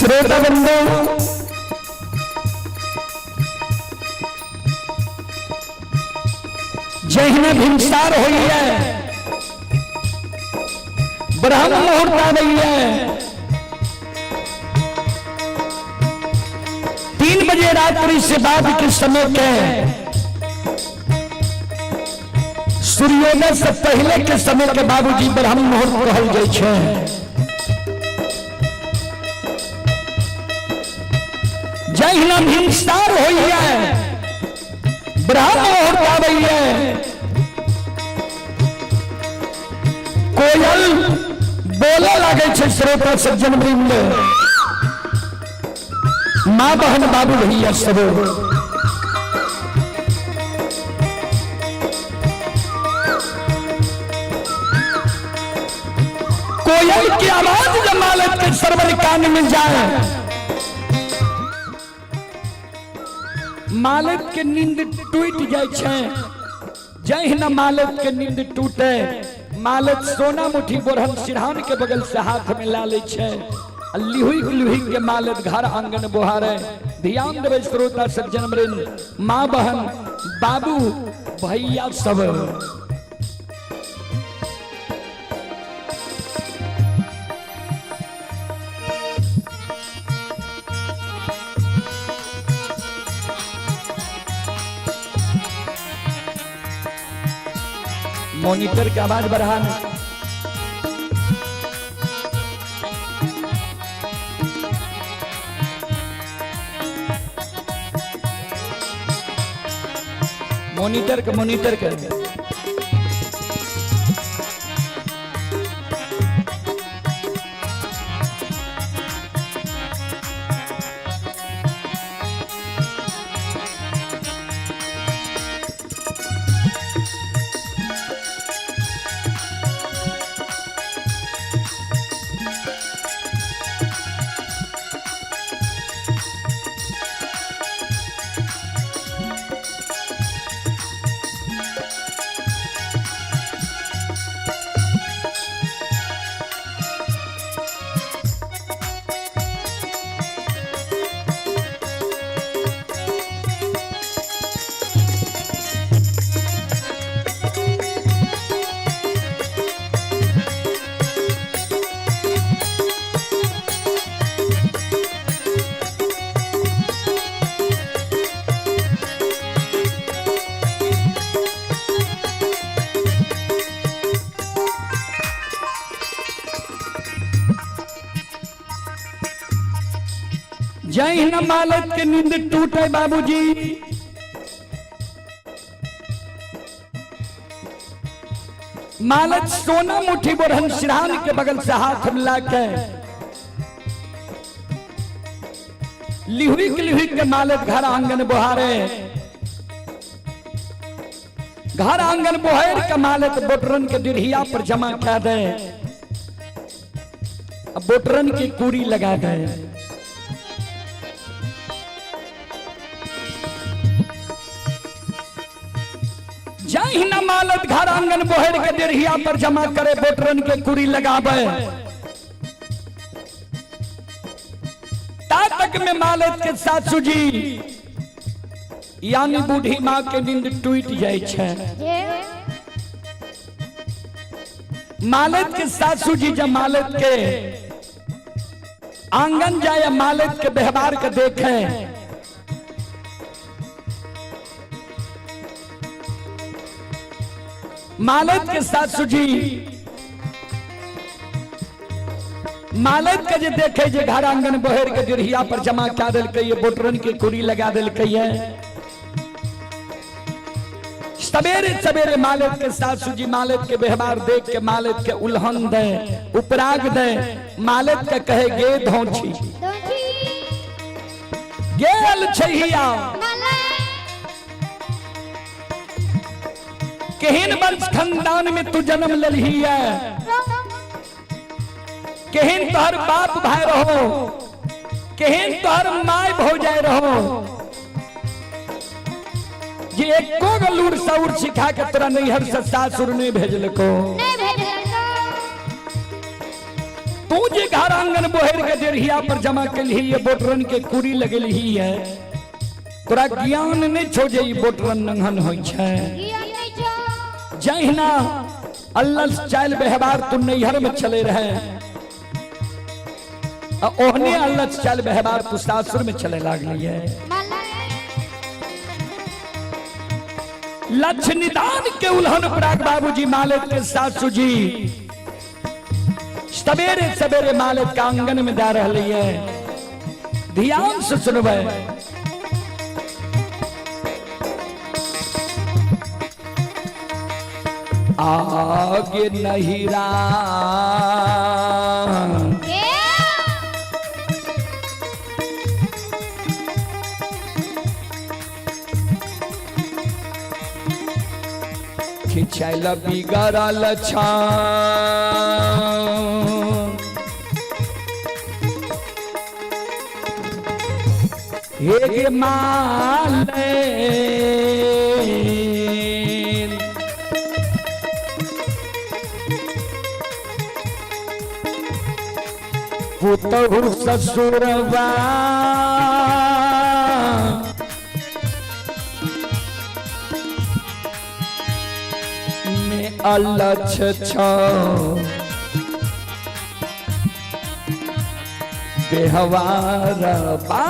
श्रोता बंधु जहिने भिनसार हुई है ब्रह्म मुहूर्त आ रही है 3 बजे रात्रि से बाद के समय के सूर्योदय से पहले के समय के बाबूजी ब्रह्म मुहूर्त कहल जाइ छै। जहिना भिनसार हुई है ब्रह्म मुहूर्त आ रही है कोयल बोले लगे छे श्रोता सज्जन वृंद माँ बहन बाबू भैया सब कोयल की आवाज जब मालक के सरवर कान में जाए मालिक के नींद टूट जाए छे। जहिना मालिक के नींद टूटे मालिक सोना मुठी बोरहन सिरहान के बगल से हाथ में ला ले छे। लिहुई के मालिक घर आंगन बोहारे। ध्यान देवे श्रोता सज्जन वृंद माँ बहन बाबू भैया सब मॉनिटर की आवाज बढ़ाना। मॉनिटर के जय न मालिक के नींद टूटे बाबूजी मालिक सोना मुठी बोरहन सिरहान के बगल से हाथ मिला के लिहुई के मालिक घर आंगन बोहारे। घर आंगन बोहर के मालिक बोटरन के दिढ़िया पर जमा कर दे। अब बोटरन की कूड़ी लगा दे। जय न मालत घर आंगन बोहर के दिढ़िया पर जमा करे बोटरन के कुरी लगावे। तक में मालत के सासू जी यानी बूढ़ी माँ के नींद टूट जाए छे। मालत के सासू जी जब मालत के आंगन जाए मालत के व्यवहार के देखे मालिक के सासू जी मालक के जे देखे जे घर आंगन बहर के दिरहिया पर जमा क्या दिल ये बोटरन के कुरी लगा दिल है। सवेरे सवेरे मालिक के सासू जी मालिक के व्यवहार देख के मालिक के उल्हन दे उपराग दे मालिक के कहे गे धौची गेल छहिया केहन वंश खानदान में तू जन्म ललही है, केहन तोहर बाप भाई रहो, केहन तोहर माय भौजाय रहो, ये एको गलूर सौर सिखा के तोरा नैहर से सासुर नहीं भेजल को। तू जे घर आंगन बोहर के देरहिया पर जमा के लिए ये बोटरन के कुरी लगल ही है, तोरा ज्ञान नहीं छो जे ये बोटरन नंगन होई छे। जहिना अल्लाह चाल व्यवहार तू नैहर में चले रहे ओहने अल्लाह चाल व्यवहार तू सासुर में चले लागली है। लक्ष्य निदान के उल्हन पराग बाबूजी मालिक के सासू जी सवेरे सवेरे मालिक का आंगन में जा रही है। ध्यान से सुनबे आगे नहिरा खिंचल बिगड़ल हे माले पुतहु ससुरवा में अलछ बेहवार बा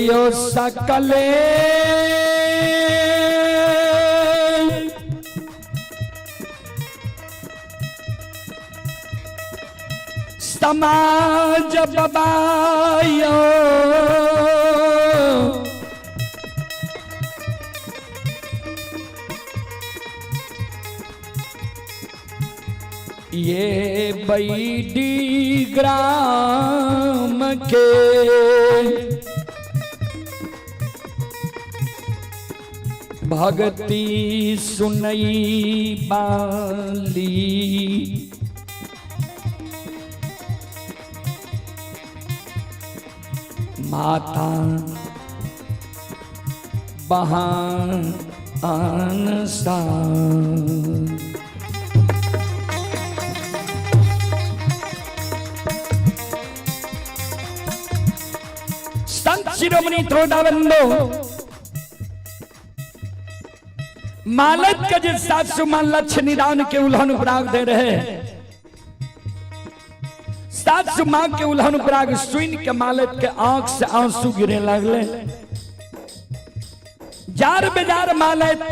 यो सकले समाज बबायो ये बैडी ग्राम के भगती सुनई बाली माता बहान सा संत शिरोमणि त्रोडाबंदो मालत के जे सासु मान लक्ष्य निदान के उल्हन पराग दे रहे सासु मां के उल्हन पराग सुन के मालत के आंख से आंसू गिरे लगले जार बेजार मालत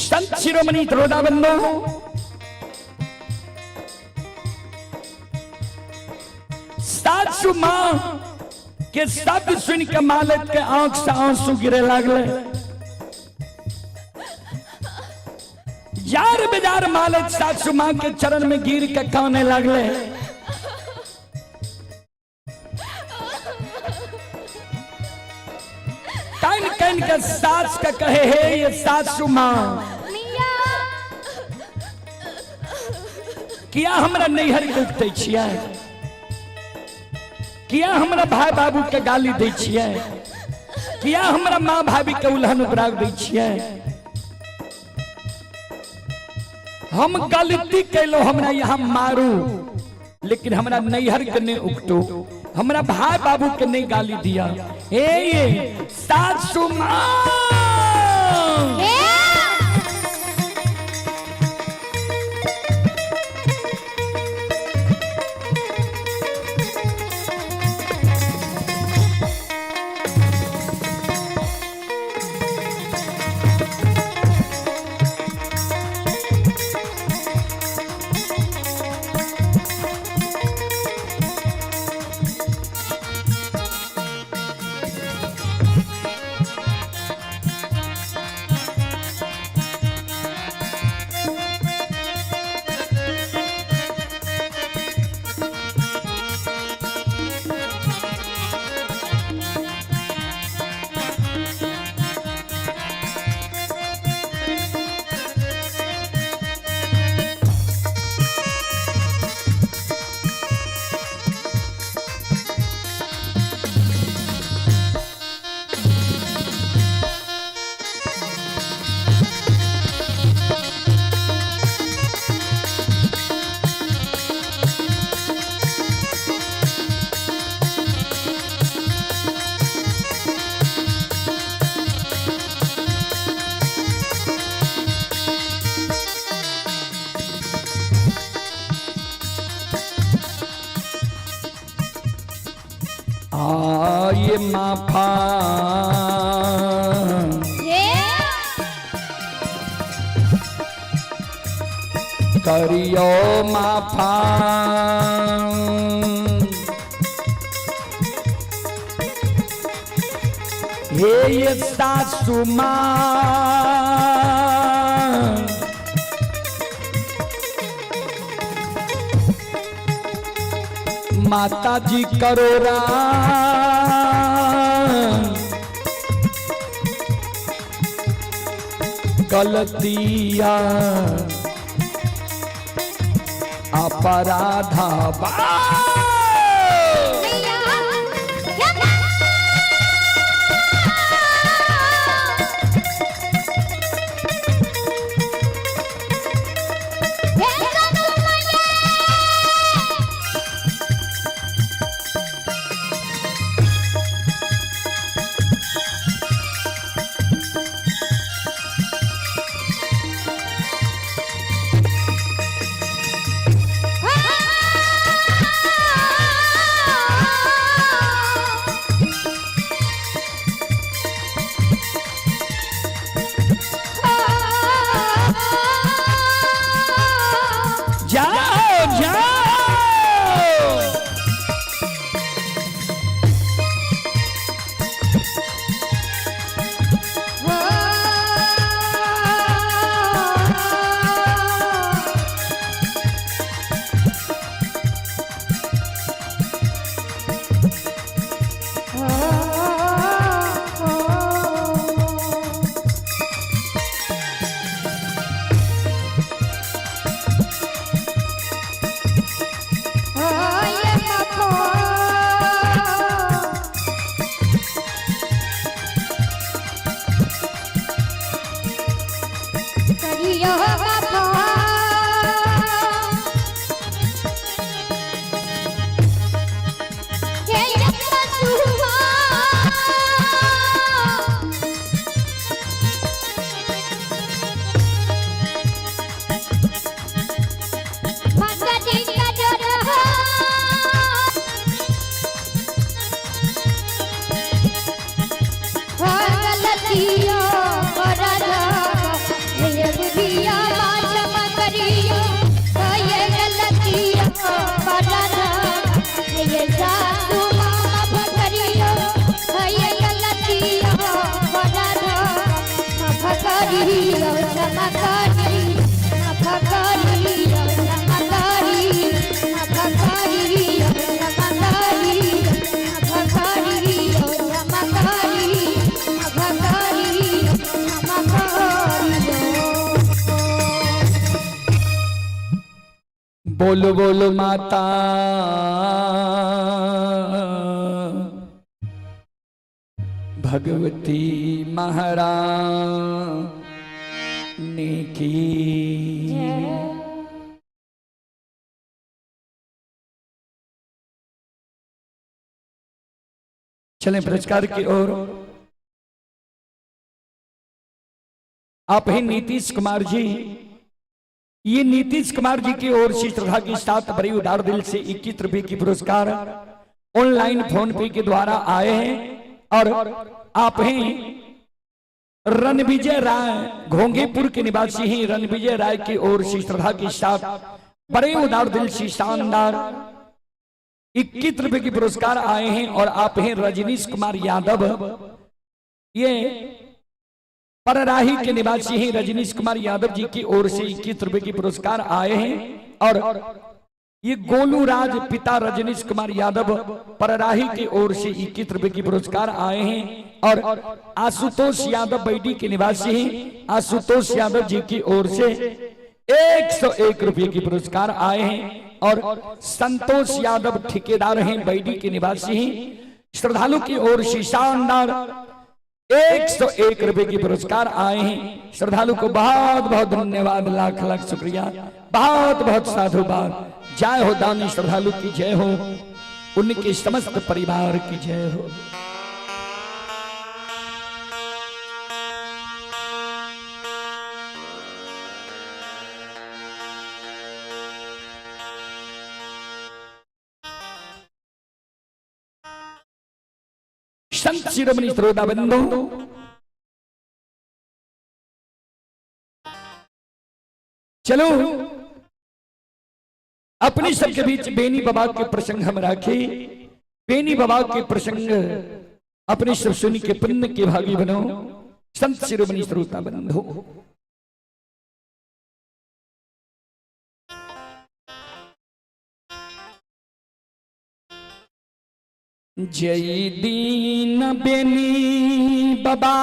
संत शिरोमणि त्रोडाबंदो सासु मां के शब्द सुन के मालत के आंख से आंसू गिरे लगले जार बेजार मालत सासु मां के चरण में गिर के काने लगले कान कान के सास का कहे हे ये सासु मां किया हमरा नैहर दुखते छियै किया हमरा भाई बाबू के गाली दै छियै किया हमरा माँ भाभी के उल्हन उपराग दै छियै हम गलती कैलो हमरा यहाँ मारू लेकिन हमरा नैहर के नहीं उकटो हमरा भाई बाबू के नहीं गाली दिया हे ये सासु मां ये माफा करियो माफा हे ये सासु मां माता जी करो गलतिया अपराधा बोलो बोलो माता भगवती महारानी की। चलें पुरस्कार की ओर। आप हैं नीतीश कुमार जी। ये नीतीश कुमार जी की ओर से श्रद्धा के साथ बड़ी उदार दिल से 21 रुपए की पुरस्कार ऑनलाइन फोन पे के द्वारा आए हैं। और आप हैं रणविजय राय, घोंगेपुर के निवासी हैं। रणविजय राय की ओर से श्रद्धा के साथ बड़े उदार दिल से शानदार 21 रुपए की पुरस्कार आए हैं। और आप हैं रजनीश कुमार यादव, ये परराही के निवासी हैं। रजनीश कुमार यादव जी की ओर से 21 रुपए की पुरस्कार आए हैं। और ये गोलू राज पिता रजनीश कुमार यादव परराही की ओर से 21 रुपए की पुरस्कार आए हैं। और आशुतोष यादव बैडी के निवासी हैं। आशुतोष यादव जी की ओर से 101 रुपए की पुरस्कार आए हैं। और संतोष यादव ठेकेदार हैं, बैडी के निवासी हैं। श्रद्धालु की ओर से शानदार 101 रुपए की पुरस्कार आए हैं। श्रद्धालु को बहुत बहुत धन्यवाद, लाख लाख शुक्रिया, बहुत बहुत साधुवाद। जय हो दानी श्रद्धालु की जय हो, उनके समस्त परिवार की जय हो। संत शिरोमणि श्रोता बंधु, चलो अपने सबके बीच बेनी बाबा के प्रसंग हम राखे। बेनी बाबा के प्रसंग अपने सब सुनी के पुण्य के भागी बनो। संत शिरोमणि श्रोता बंधु, जय दीन बेनी बाबा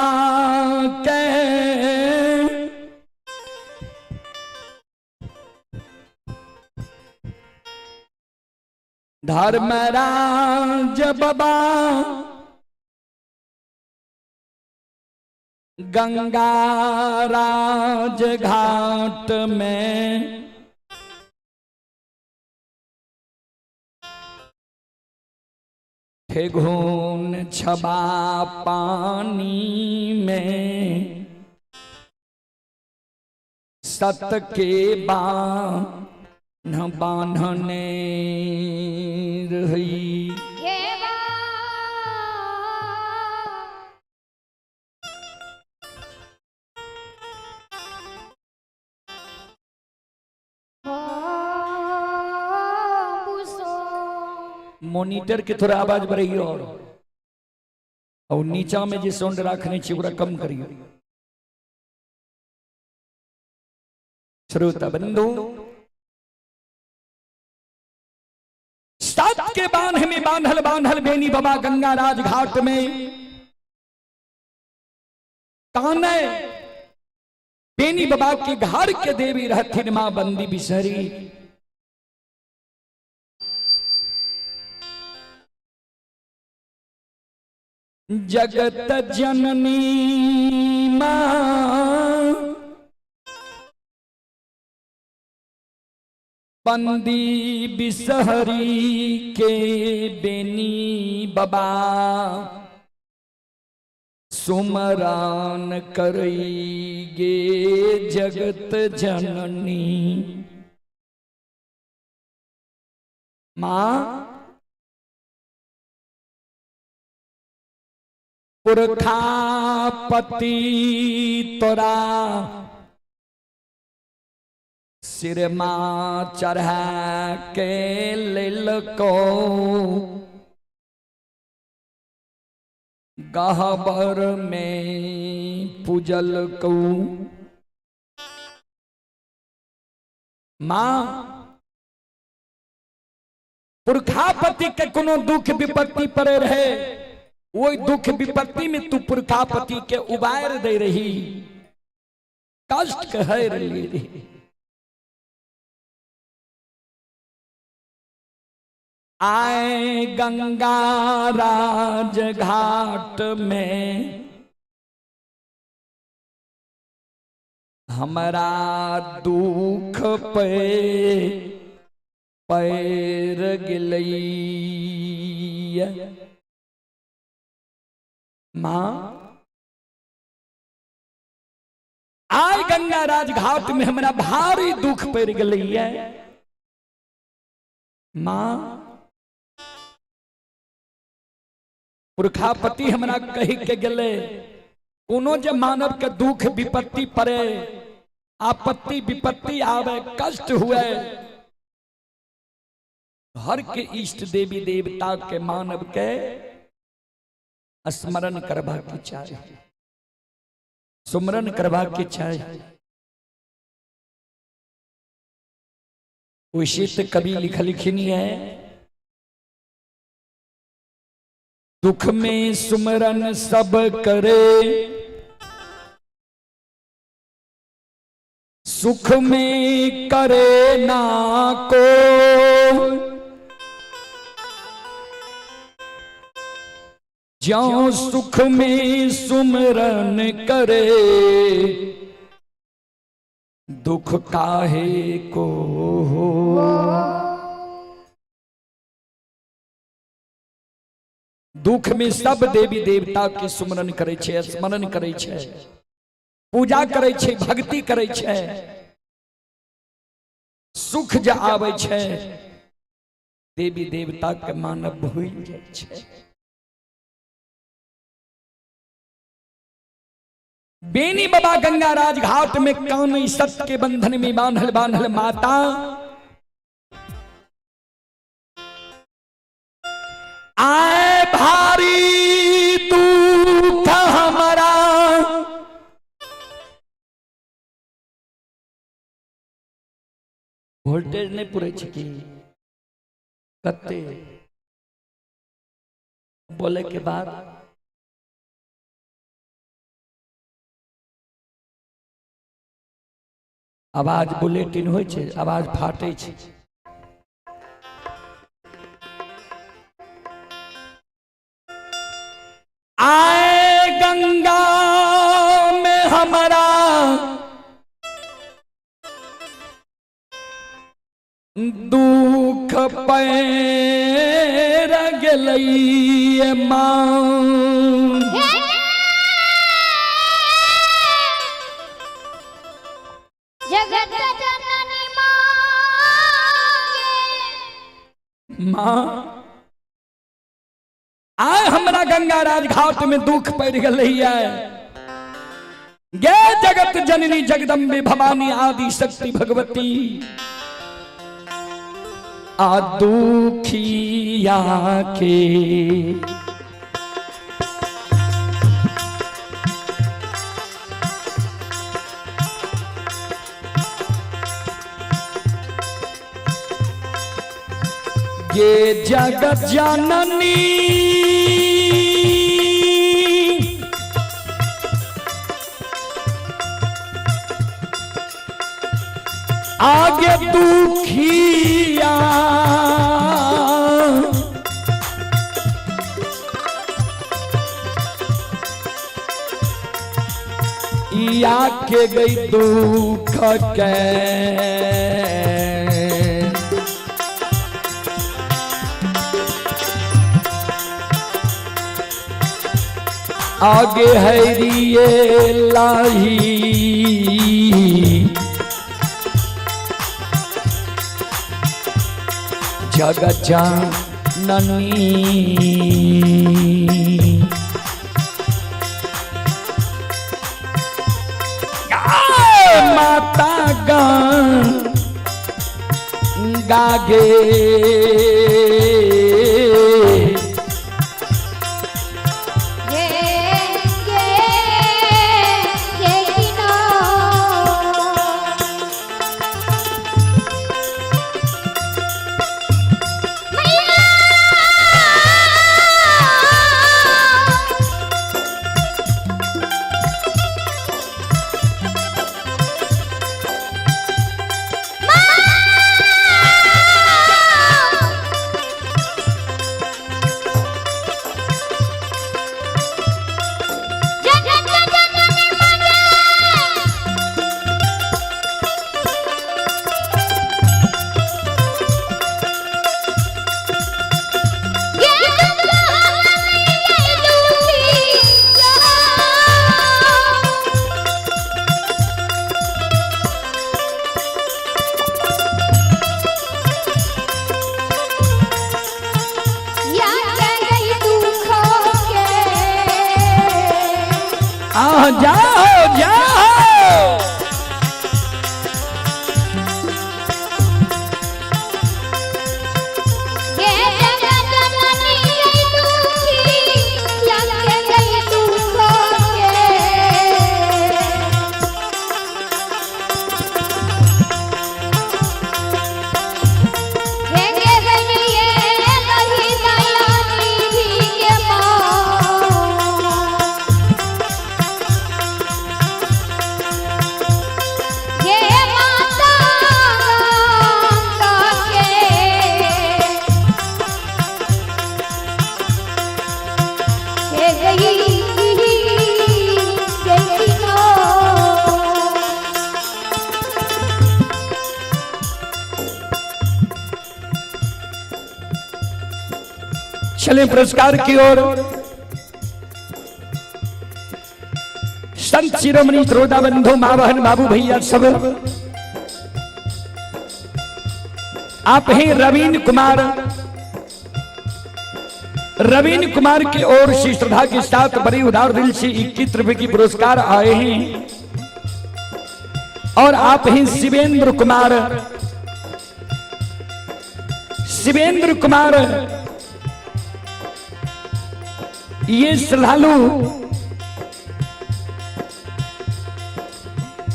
के धर्मराज बाबा गंगाराज घाट में थे घून छबा पानी में सत के बांधने रही। मॉनिटर के थोड़ा आवाज बढ़ाइए और नीचा में जो साउंड रखने चाहिए कम करिए। श्रोता बंधु सात के बांध में बांधल बांधल बेनी बाबा गंगाराज घाट में ताने बेनी बाबा के घर के देवी रहथिन मां बंदी बिसरी। जगत जननी मां बंदी बिसहरी के बेनी बाबा सुमरान करेंगे जगत जननी। मां पुरखापति तोरा सिर मां चढ़ा के लेलको गहबर में पूजल को। मां पुरखापति के कोनो दुख विपत्ति पड़े रहे वो दुख विपत्ति में तू पुरखापति के उबार दे रही कष्ट कह रही। आए गंगाराज घाट में हमारा दुख पे पैर गिलई। मां आए गंगाराज घाट में हमारा भारी दुख पैर गिलई है। मां पुरखापति हमरा कही के गले कोनो जे मानव के दुख विपत्ति पड़े आपत्ति विपत्ति आवे कष्ट हुए हर के इष्ट देवी देवता के मानव के स्मरण करवा के चाहिए सुमरन करवा के चाहिए। उचित कवि लिखनी है दुख में सुमरन सब करे सुख में करे ना को ज्यों सुख में सुमरन करे दुख काहे को हो। दुख में सब देवी देवता के सुमरन करे छे स्मरण करे छे पूजा करे छे भक्ति करे छे सुख जे आवे छे देवी देवता के मानव भूल जाय छे। बेनी बाबा गंगाराज घाट में कान सत्य के बंधन में बांधल बांधल माता आए भारी दुख हमारा वोल्टेज नहीं पूरे छिकी कत्ते बोले के बाद आवाज बुलेटिन होय छे आवाज फाटे छे पैर गेलई माँ जगत जननी माँ आय हमरा गंगा राज घाट में दुख पड़ गई है। गे जगत जननी जगदम्बे भवानी आदि शक्ति भगवती आ दुखिया के ये जगत जननी आगे दुखिया या के गई दुख के आगे हैरिए लाही जगत जननी माता गंगा गे जाओ जाओ ये जगत जननी दुखी लगे गई दुखों के हेगे गई ये लही दयानी भी के माँ चले पुरस्कार की ओर। संत शिरोमणि श्रोता बंधु माँ बहन बाबू भैया सब आप हैं रवीन कुमार की ओर से श्रद्धा के साथ बड़ी उदार दिल से 21 रुपए की पुरस्कार आए हैं। और आप हैं शिवेंद्र कुमार ये श्रद्धालु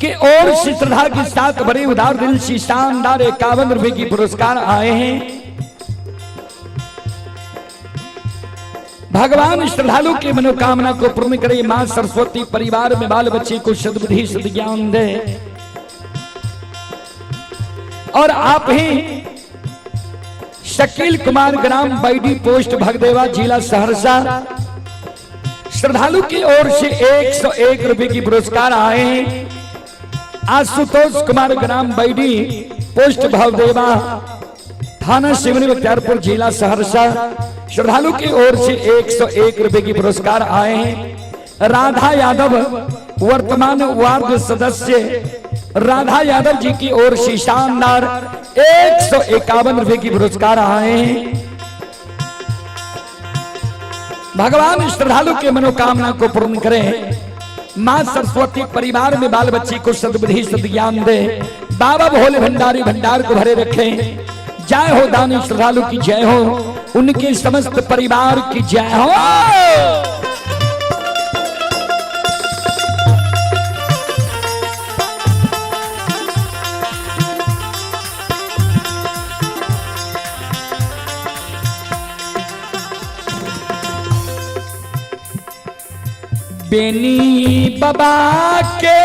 के और से श्रद्धा के साथ बड़े उदार दिल से शानदार 51 रुपए की पुरस्कार आए हैं। भगवान श्रद्धालु के मनोकामना को पूर्ण करे। मां सरस्वती परिवार में बाल बच्चे को सद्बुद्धि सद्ज्ञान दे। और आप हैं शकील कुमार ग्राम बैडी पोस्ट भगदेवा जिला सहरसा। श्रद्धालु की ओर से 101 रुपए की पुरस्कार आए हैं। आशुतोष कुमार ग्राम बैडी पोस्ट भगदेवा थाना सिवनी बख्तियारपुर जिला सहरसा। श्रद्धालु की ओर से 101 रुपए की पुरस्कार आए हैं। राधा यादव वर्तमान वार्ड सदस्य राधा यादव जी की ओर से शानदार 151 रुपए की पुरस्कार आए हैं। भगवान श्रद्धालु के मनोकामना को पूर्ण करें। मां सरस्वती परिवार में बाल बच्ची को सद्बुद्धि सद्ज्ञान दे। बाबा भोले भंडारी भंडार को भरे रखें। जय हो दानी श्रद्धालु की जय हो, उनके समस्त परिवार की जय हो। बेनी बाबा के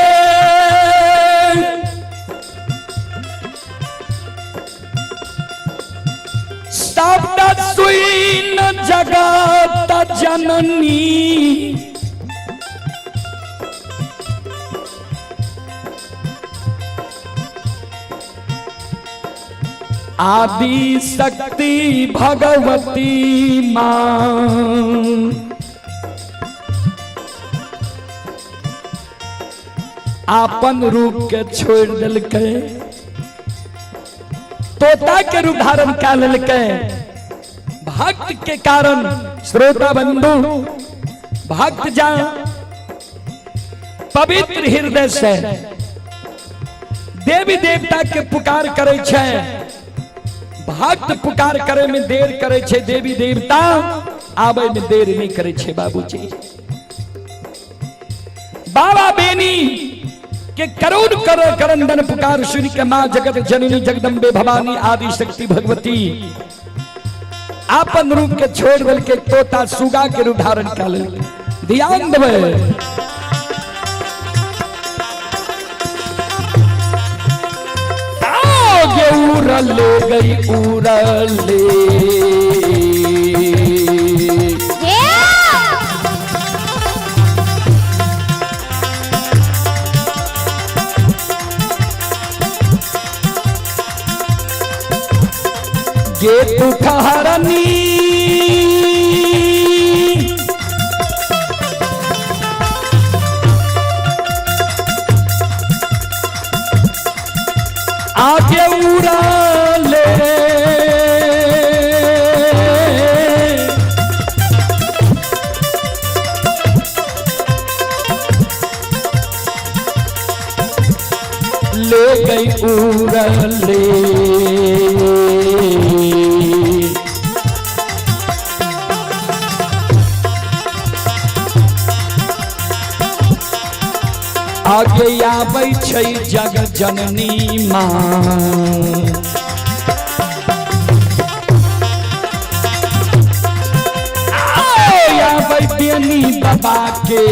शब्द सुई न जगत जननी, आदि शक्ति भगवती मां। आपन रूप के छोड़ दिल के तोता के रूप धारण कर लेल के। भक्त के कारण श्रोता बंधु भक्त जान पवित्र हृदय से देवी देवता के पुकार करे छे। भक्त पुकार करे में देर करे छे, देवी देवता आवे में देर नहीं करे छे। बाबूजी बाबा बेनी के करोड़ करोड़ करंदन पुकार सुन के मां जगत जननी जगदम्बे भवानी आदि शक्ति भगवती आपन रूप के छोड़ दल के तोता सुगा के रूप धारण कर ले। ध्यान देवे आगे उड़ल ले गई उड़ल ले। ये तू ठहरनी आगे उड़ा ले। ले गई उड़ा ले। आगे आबै छै जग जननी मां। आबै बेनी बाबा के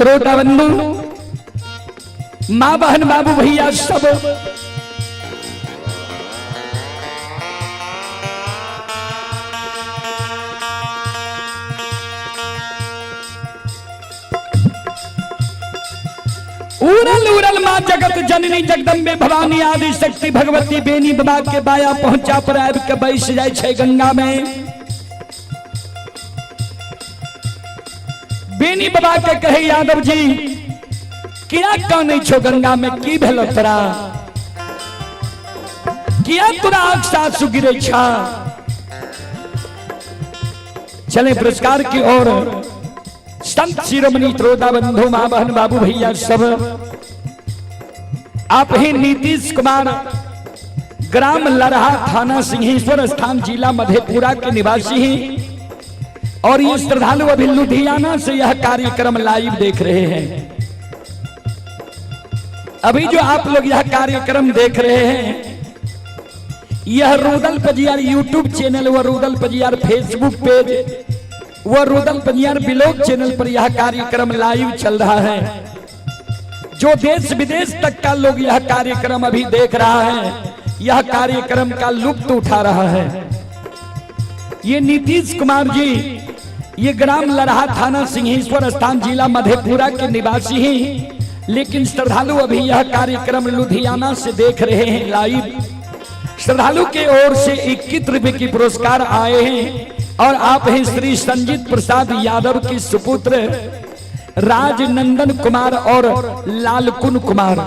श्रोता बंधु, माँ बहन बाबू भैया सब उड़ल उड़ल माँ जगत जननी जगदम्बे भवानी आदि शक्ति भगवती बेनी बाबा के बाया पहुंचा पर आबि के बैस जाय छै गंगा में। बेनी बाबा के कहे यादव जी किया कानै छो गंगा में, की भेलो तोरा, किया तोरा आँख से आंसू गिरे छा। चले पुरस्कार की ओर। संत शिरोमणि श्रोता बंधु, मां बहन बाबू भैया सब, आप ही नीतीश कुमार, ग्राम लरहा, थाना सिंहेश्वर स्थान, जिला मधेपुरा के निवासी हैं और ये श्रद्धालु अभी लुधियाना से यह कार्यक्रम लाइव देख रहे हैं। अभी जो आप लोग यह कार्यक्रम देख रहे हैं, यह रुदल पजियार यूट्यूब चैनल व रुदल पजियार फेसबुक पेज व रुदल पजियार ब्लॉग चैनल पर यह कार्यक्रम लाइव चल रहा है। जो देश विदेश तक का लोग यह कार्यक्रम अभी देख रहा है, यह कार्यक्रम का लुत्फ उठा रहा है। ये नीतीश कुमार जी, ये ग्राम लरहा, थाना सिंहेश्वर स्थान, जिला मधेपुरा के निवासी हैं, लेकिन श्रद्धालु अभी यह कार्यक्रम लुधियाना से देख रहे हैं लाइव। श्रद्धालु के ओर से 21 रुपए की पुरस्कार आए हैं और आप हैं श्री संजीत प्रसाद यादव के सुपुत्र राजनंदन कुमार और लालकुन कुमार,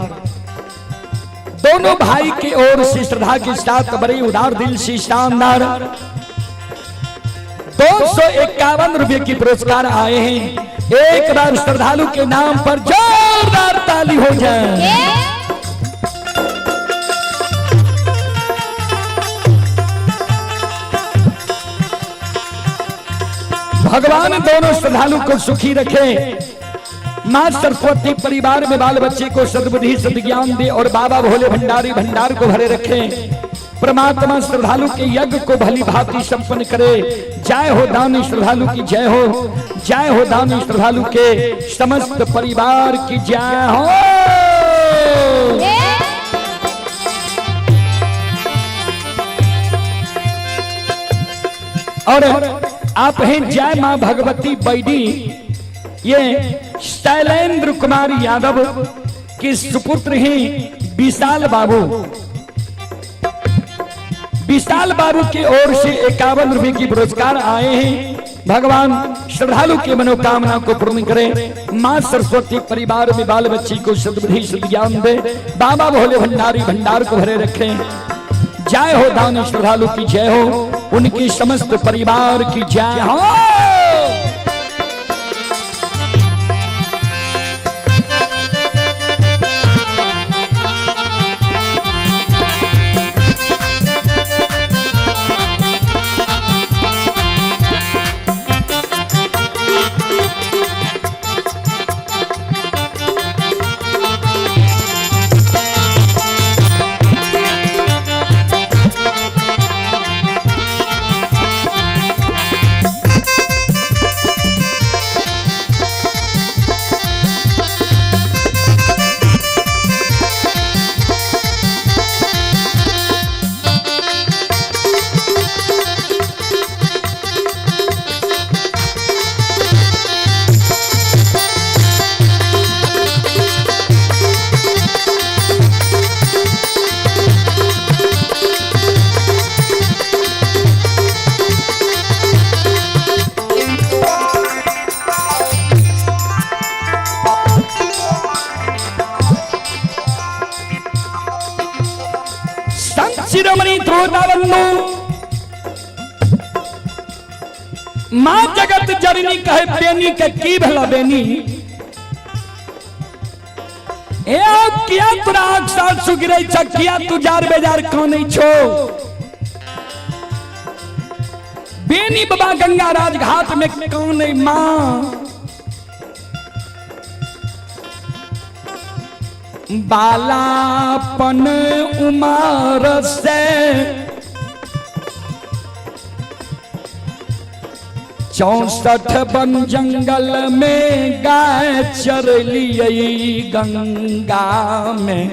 दोनों भाई के ओर से श्रद्धा के साथ बड़े उदार दिल से शानदार 251 रुपए की पुरस्कार आए हैं। एक बार श्रद्धालु के नाम पर जोरदार ताली हो जाए। भगवान दोनों श्रद्धालु को सुखी रखे। मां सरस्वती परिवार में बाल बच्चे को सद्बुद्धि सद्ज्ञान दे और बाबा भोले भंडारी भंडार को भरे रखे। परमात्मा श्रद्धालु के यज्ञ को भली भांति संपन्न करे। जय हो दानी श्रद्धालु की जय हो, जय हो दानी श्रद्धालु के समस्त परिवार की जय हो। और आप हैं जय मां भगवती बैडी, ये शैलेंद्र कुमार यादव के सुपुत्र हैं विशाल बाबू। विशाल बाबू की ओर से 51 रुपए की पुरस्कार आए हैं। भगवान श्रद्धालु की मनोकामना को पूर्ण करें। मां सरस्वती परिवार में बाल बच्ची को सद्बुद्धि सद्ज्ञान दे, बाबा भोले भंडारी भंडार को भरे रखें। जय हो दानी श्रद्धालु की जय हो, उनकी समस्त परिवार की जय हो। शिरोमणि श्रोता बंधु, मां जगत जननी कहे बेनी के की भला बेनी, ए किया तोरा आँख से आंसू गिरे छ, किया तू जार बेजार कानै छो। बेनी बाबा गंगा राज घाट में कानै मां, बालापन उमर से 64 वन जंगल में गाय चरलिए गंगा में,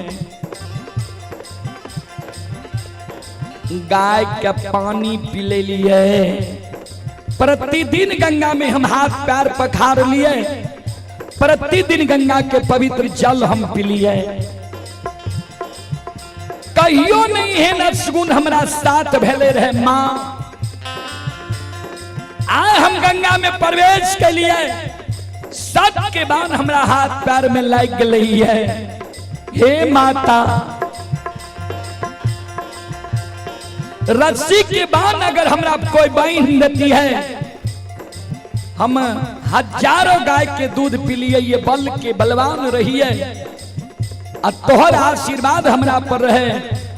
गाय के पानी पी लिए। प्रतिदिन गंगा में हम हाथ पैर पखार लिए, प्रतिदिन गंगा के पवित्र जल हम पी लिए। कहियो नहीं है न सुगुन हमरा साथ भेले रहे माँ। आए हम गंगा में प्रवेश के लिए, सबके बाद हमरा हाथ पैर में लग गई है। हे माता, रस्सी के बांध अगर हमरा कोई बांध देती है, हम हजारों गाय के दूध पी लिए, ये बल के बलवान रहिए। और तोहर आशीर्वाद हमरा पर रहे,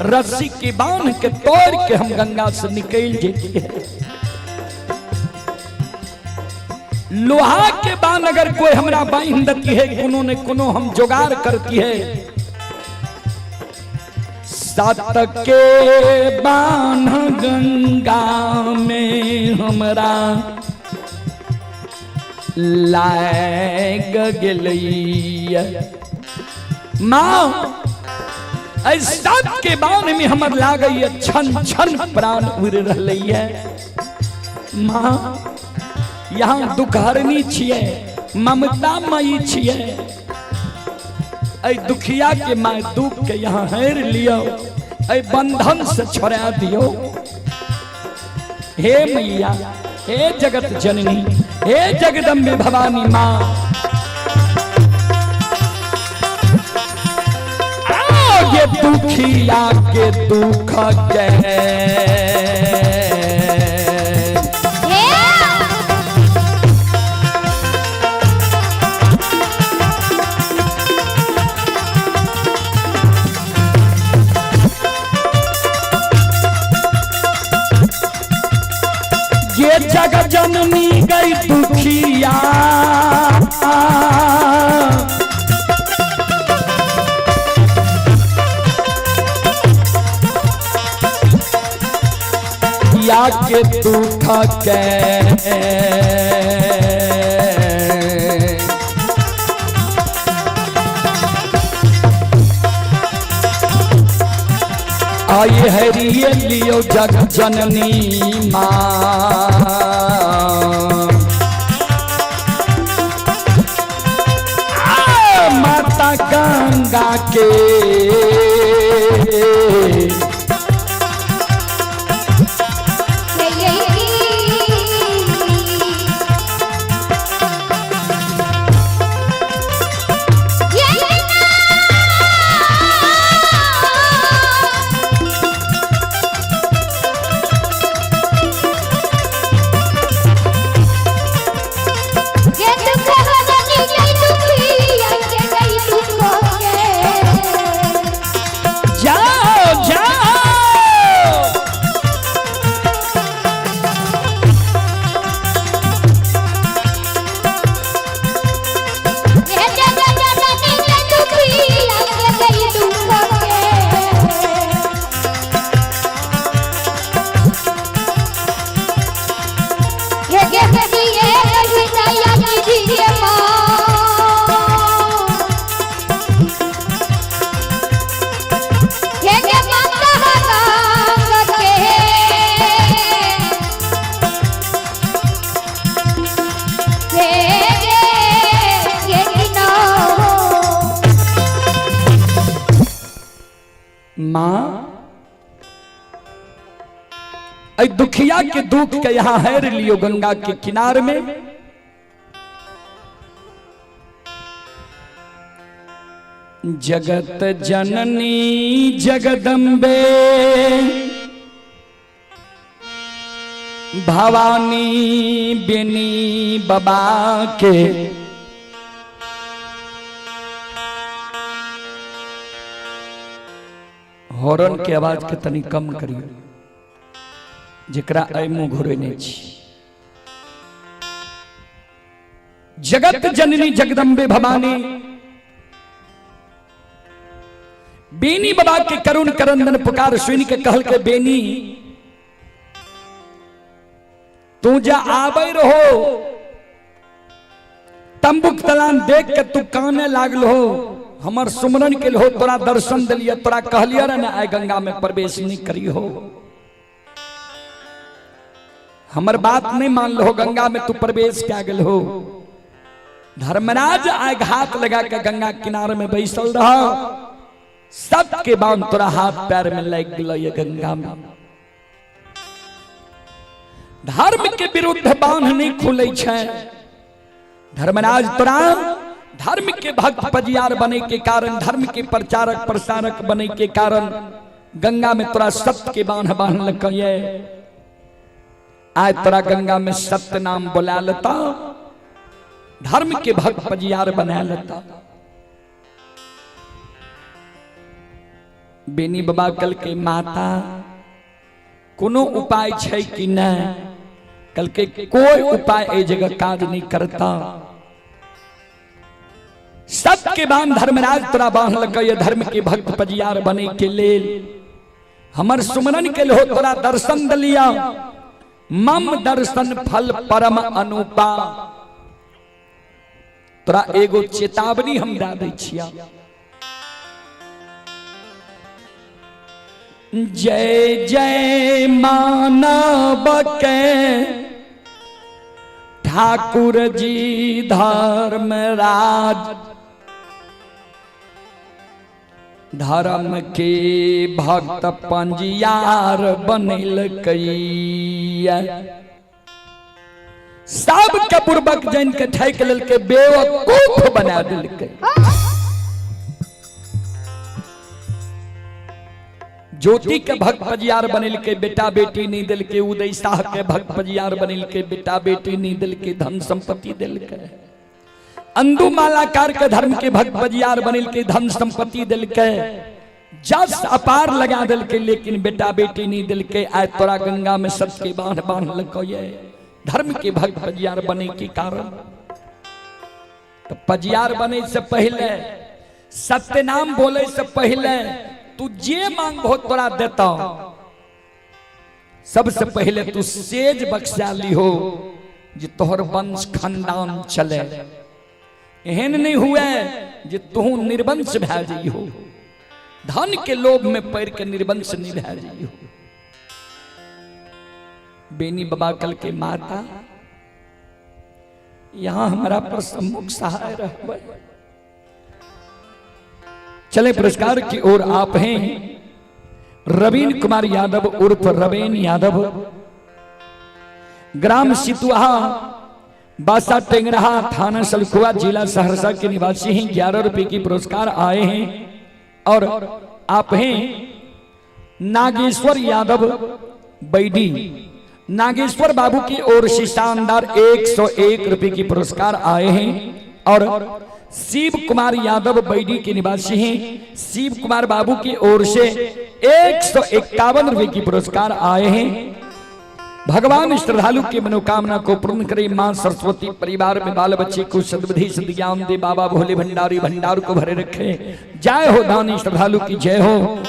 रस्सी के बांध के तोड़ के हम गंगा से निकल जेती है। लोहा के बांध अगर कोई हमरा बांध देती है, कोनो ने कोनो हम जुगाड़ करती है। सात के बांध गंगा में हमरा लाग गलैया। माँ सात के बांध में हमर लागैया, छन छन प्राण उड़ रहलैया। माँ यहाँ दुखहरनी छियै, ममता मई छियै। ऐ दुखिया के माय दुख के यहाँ हेर लियो, ऐ बंधन से छोड़ा दियो। हे मैया, हे जगत जननी, हे जगदम्बे भवानी माँ, आगे दुखिया के दुख के जग जननी गई दुखिया। या के दुख के आए हरिये लियो जग जननी माँ। माता गंगा के दुखिया के दुख के यहाँ हेर लियो गंगा के किनार में। जगत जननी जगदम्बे भवानी बेनी बाबा के हॉर्न के आवाज के तनी कम करियो, जेकरा आई मुंह घुरे नहीं छी। जगत जननी जगदम्बे भवानी बेनी बाबा के करुण करंदन पुकार सुन के कहल के बेनी तू जा आवे रहो, तंबुक तलान देख के तू काने लागल हो, हमर सुमरन के हो, तोरा दर्शन दिलिए, तोरा कहलिए रे ना आय गंगा में प्रवेश नहीं करी हो, हमर बात नहीं मान लो, गंगा में तू प्रवेश क्या गल हो। धर्मराज आय घात लगा के गंगा किनारे में बैसल रहा, सबके बांध तोरा हाथ पैर में लग गल ये गंगा में। धर्म के विरुद्ध बांध नहीं खुले छे। धर्मराज तोरा धर्म के भक्त पजियार बने के कारण, धर्म के प्रचारक प्रसारक बने के कारण गंगा में तोरा सत्य के बांध बांध लगे। आज तोरा गंगा में सत्य नाम बोला लेता, धर्म के भक्त पजियार बना लेता। बेनी बाबा कल के माता कोनो उपाय छै कि नहीं, कल के कोई उपाय ए जगह काज नहीं करता। सबके बांध धर्मराज तोरा बांध लगे, धर्म के भक्त पजियार बने के लेल हमर सुमरन के हो, तोरा दर्शन दिलिया। मम दर्शन फल परम अनुपा, तोरा एगो चेतावनी हम दे दै छिया। जय जय मानव के ठाकुर जी धर्मराज, धर्म के भक्त पंजियार बनिल कैया। सबके पूर्वक जैन के ठैक लेल के बेवकूफ बना दिल के। ज्योति के भक्त पजियार बनिल के, बेटा बेटी नहीं दिल के। उदय शाह के भक्त पजियार बनिल के, बेटा बेटी नहीं दिल के, धन संपत्ति दिल के। अंदुमालाकार के धर्म के भक्त पजियार बनिल के, धन संपत्ति दिल के, जस अपार लगा दिल के, लेकिन बेटा बेटी नहीं दिल के। आय तोरा गंगा में सत्य के बांध बांध लगे, धर्म के भक्त पजियार बने के कारण। तो पजियार बने से पहले, सत्य नाम बोले से पहले तू जे मांगो तोरा देता। सबसे पहले तू सेज बख्शाली हो जे तोहर वंश खानदान चले। एहन नहीं हुए जे तू निर्वंश भै जाइ हो, धन के लोभ में पड़ के निर्वंश नहीं भै जाइ हो। बेनी बाबा कल के माता यहां हमारा पर सम्मुख सहाय रहे। चले पुरस्कार की ओर। आप हैं रवीन कुमार यादव उर्फ रवेन यादव, ग्राम सितुहा, बासा टेंगरहा, थाना सलखुआ, जिला सहरसा के निवासी हैं। 11 रुपए की पुरस्कार आए हैं। और आप हैं नागेश्वर यादव बैडी, नागेश्वर बाबू की ओर से शानदार 101 रुपए की पुरस्कार आए हैं। और शिव कुमार यादव बैडी के निवासी हैं। शिव कुमार बाबू की ओर से 151 रुपए की पुरस्कार आए हैं। भगवान श्रद्धालु की मनोकामना को पूर्ण करे। मां सरस्वती परिवार में बाल बच्चे को सद्बुद्धि सद्ज्ञान दे। बाबा भोले भंडारी भंडार को भरे रखे। जय हो दानी श्रद्धालु की जय हो,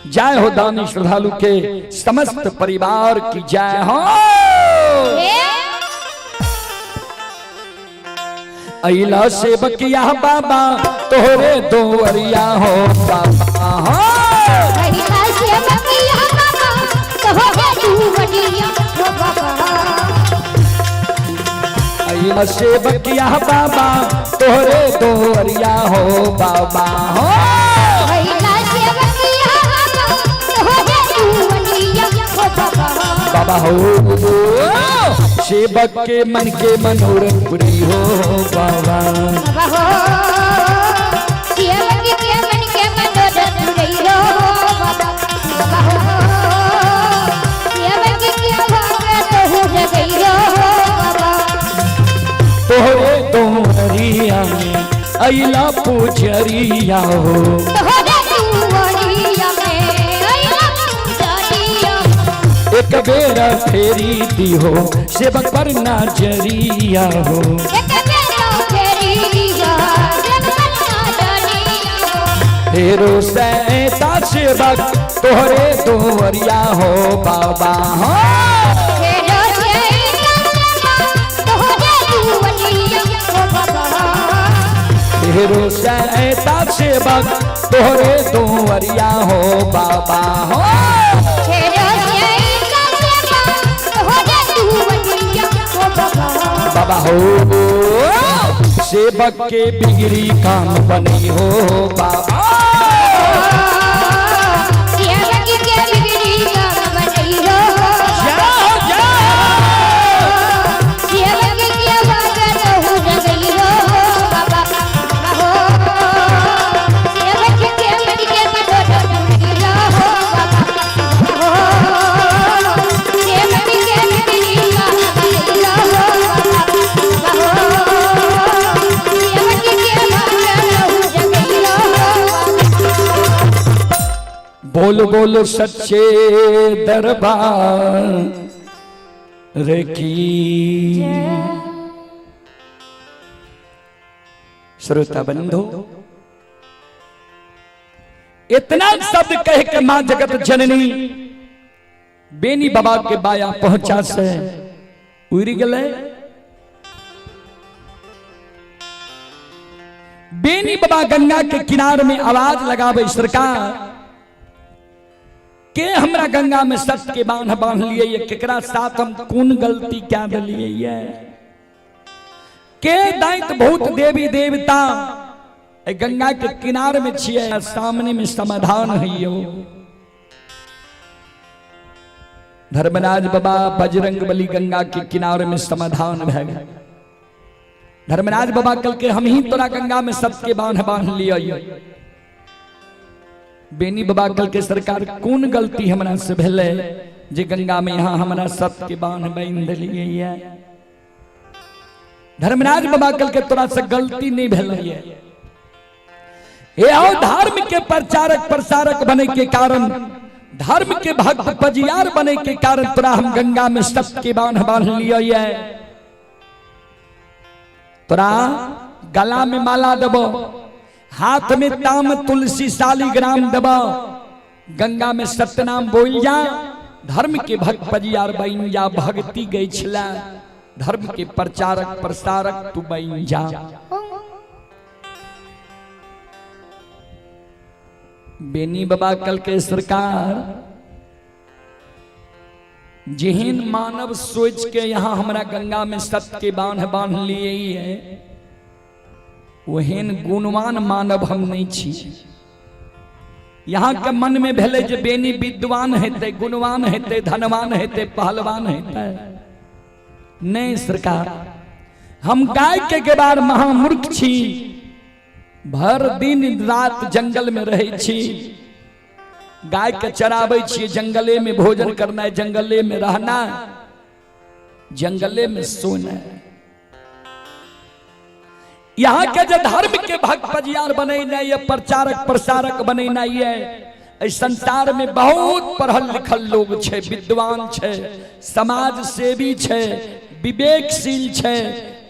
जय हो दानी श्रद्धालु के समस्त परिवार की जय हो। अइला सेवकिया बाबा तोहरे दोवरिया हो बाबा हो। अइला सेवकिया बाबा तोहरे दोवरिया हो बाबा। अइला सेवकिया बाबा तोहरे दोवरिया हो बाबा हो। अइला सेवकिया बाबा तोहरे दोवरिया हो बाबा। बाबा हो सेवक के मन के मनोरथ पूरी हो बाबा। बाबा हो सेवक के मन के मनोरथ पूरी हो बाबा। बाबा हो सेवक के भगत हो गई हो बाबा। तोहरे दोवरिया में अइला पुजरिया हो। तोहरे दोवरिया में अइला पुजरिया। एक बेर फेरी दी हो सेवक पर नजरिया हो। एक बेर फेरी दिया सेवक पर नजरिया हो। फेरो सैता सेवक तोहरे दोवरिया हो बाबा हो। फेरो सैता सेवक तोहरे दोवरिया हो बाबा। ढेरों सहता सेवक तोहरे दुआरिया हो बाबा हो। बाबा हो सेवक के बिगड़ी काम बनी हो बाबा। सेवक के बिगड़ी काम बनी हो जाओ जाओ सेवक के भगत हो गई हो बाबा हो। सेवक के बिगड़ी काम बनी हो बाबा हो। सेवक के बिगड़ी काम बनी हो बाबा हो। सेवक के भगत हो गई हो। बोल बोल सच्चे दरबार की। श्रोता बंधु इतना शब्द कह के मां जगत जननी बेनी बाबा के बाया पहुंचा से उड़ी गले। बेनी बाबा गंगा के किनारे में आवाज लगावे सरकार के हमरा गंगा में सत के बांध बांध लिए ये केकरा साथ हम कौन गलती क्या दिलिए ये के दैत भूत देवी देवता गंगा के किनारे में छिए सामने में समाधान है। धर्मराज बाबा बजरंग बली गंगा के किनारे में समाधान है। धर्मराज बाबा कल के हम ही तोरा गंगा में सत के बांध बांध लिया। बेनी बाबा कल के सरकार कौन गलती हमरा से भेले जे गंगा में यहाँ हमरा सत के बांध बांध लिए। धर्मराज बाबा कल के तोरा से गलती नहीं भेले। ये आओ धर्म के प्रचारक प्रसारक बने के कारण धर्म के भक्त पजियार बने के कारण तोरा हम गंगा में सत के बांध बांध लिए। तोरा गला में माला दबो हाथ में ताम तुलसी शालिग्राम दबा गंगा में सत्यनाम बोल जा धर्म के भक्त पजियार बन जा भक्ति गई छला धर्म के प्रचारक प्रसारक तू बन जा। बेनी बाबा कल के सरकार जेहन मानव सोच के यहाँ हमरा गंगा में सत के बांध बांध लिए है वहन गुणवान मानव हम नहीं छी। यहाँ के मन में भेले जे बेनी विद्वान हेते गुणवान हेते धनवान हेते पहलवान हेते नहीं सरकार हम गाय के गेबार महामूर्ख छी। भर दिन रात जंगल में रहे छी गाय के चराबै छी जंगले में भोजन करना जंगले में रहना जंगले में सोना। यहाँ के जो धर्म के भक्त पजियार बनेना ये प्रचारक प्रसारक बनेना ये संसार में बहुत पढ़ल लिखल लोग छे विद्वान छे समाज सेवी छे विवेकशील छे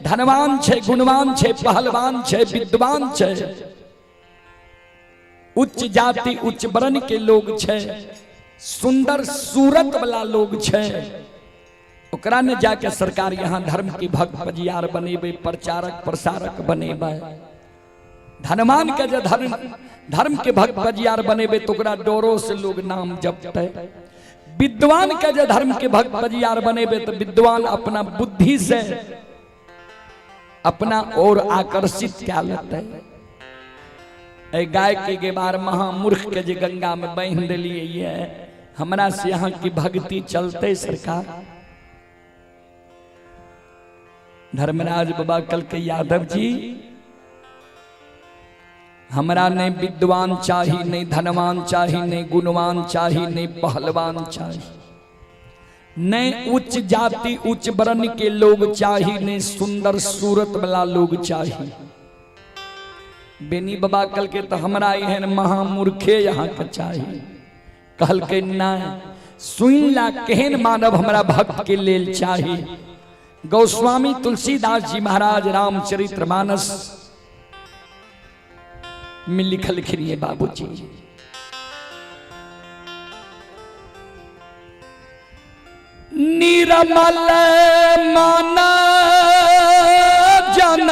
धनवान छे गुणवान छे पहलवान छे विद्वान छे उच्च जाति उच्च वर्ण के लोग छे सुंदर सूरत वाला लोग छे ओकरा ने जाके सरकार यहाँ धर्म की भक्त पजियार बनेबे प्रचारक प्रसारक बनेबे धनवान के जो धर्म के भक्त पजियार बनेबे तो ओकरा डोरो से लोग नाम जपते। विद्वान के जो धर्म के भक्त पजियार बनेबे तो विद्वान अपना बुद्धि से अपना और आकर्षित क्या लेते। गाय के गेबार महामूर्ख के जे गंगा में बांध दिलिए ये हमरा से यहाँ की भक्ति चलते सरकार। धर्मराज बाबा कल के यादव जी हमरा नहीं विद्वान चाहिए नहीं धनवान चाहिए नहीं गुणवान चाहिए नहीं पहलवान चाहिए नहीं उच्च जाति उच्च वर्ण के लोग चाहिए नहीं सुंदर सूरत वाला लोग चाहिए। बेनी बाबा कल के तो हमरा यहन महामूर्खे यहाँ के चाहिए कहल के ना सुन ला केहन मानव हमरा भक्त के लेल चाहिए। गोस्वामी तुलसीदास जी महाराज रामचरितमानस में लिखल लिखिए बाबूजी निरमल मन जन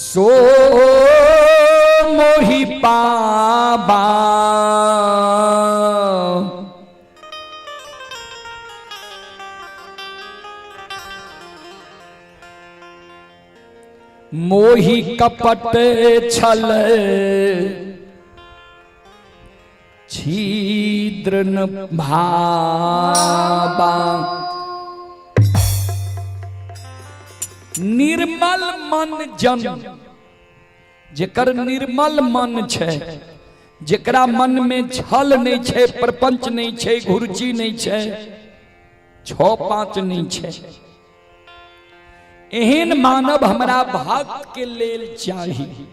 सो मोहि पाबा मोहि कपट छल छिद्र न भाबा। निर्मल मन जन, जेकर निर्मल मन छै, जेकरा मन में छल नहीं छै, प्रपंच नहीं छै, घुरची नहीं छै, 6-5 नहीं छै, एहन मानव हमरा भक्त के लेल चाहिए।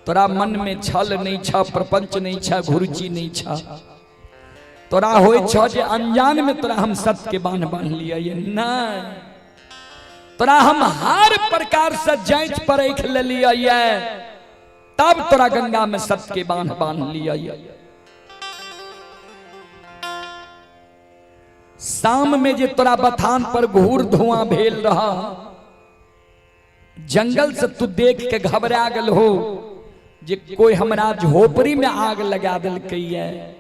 तोरा मन में छल नहीं छ, प्रपंच नहीं छ, घुरची नहीं छ, तोरा होय छ जे अनजान में तोरा हम सत्य के बांध बांध लिया, नहीं, तोरा हम हर प्रकार से जांच परख ले लिया, तब तोरा गंगा में सत्य के बांध बांध लिया। शाम में जे तोरा बथान पर घूर धुआं भेल रहा, जंगल से तू देख के घबरा गल हो जे कोई हमरा झोपड़ी में आग लगा दिल है,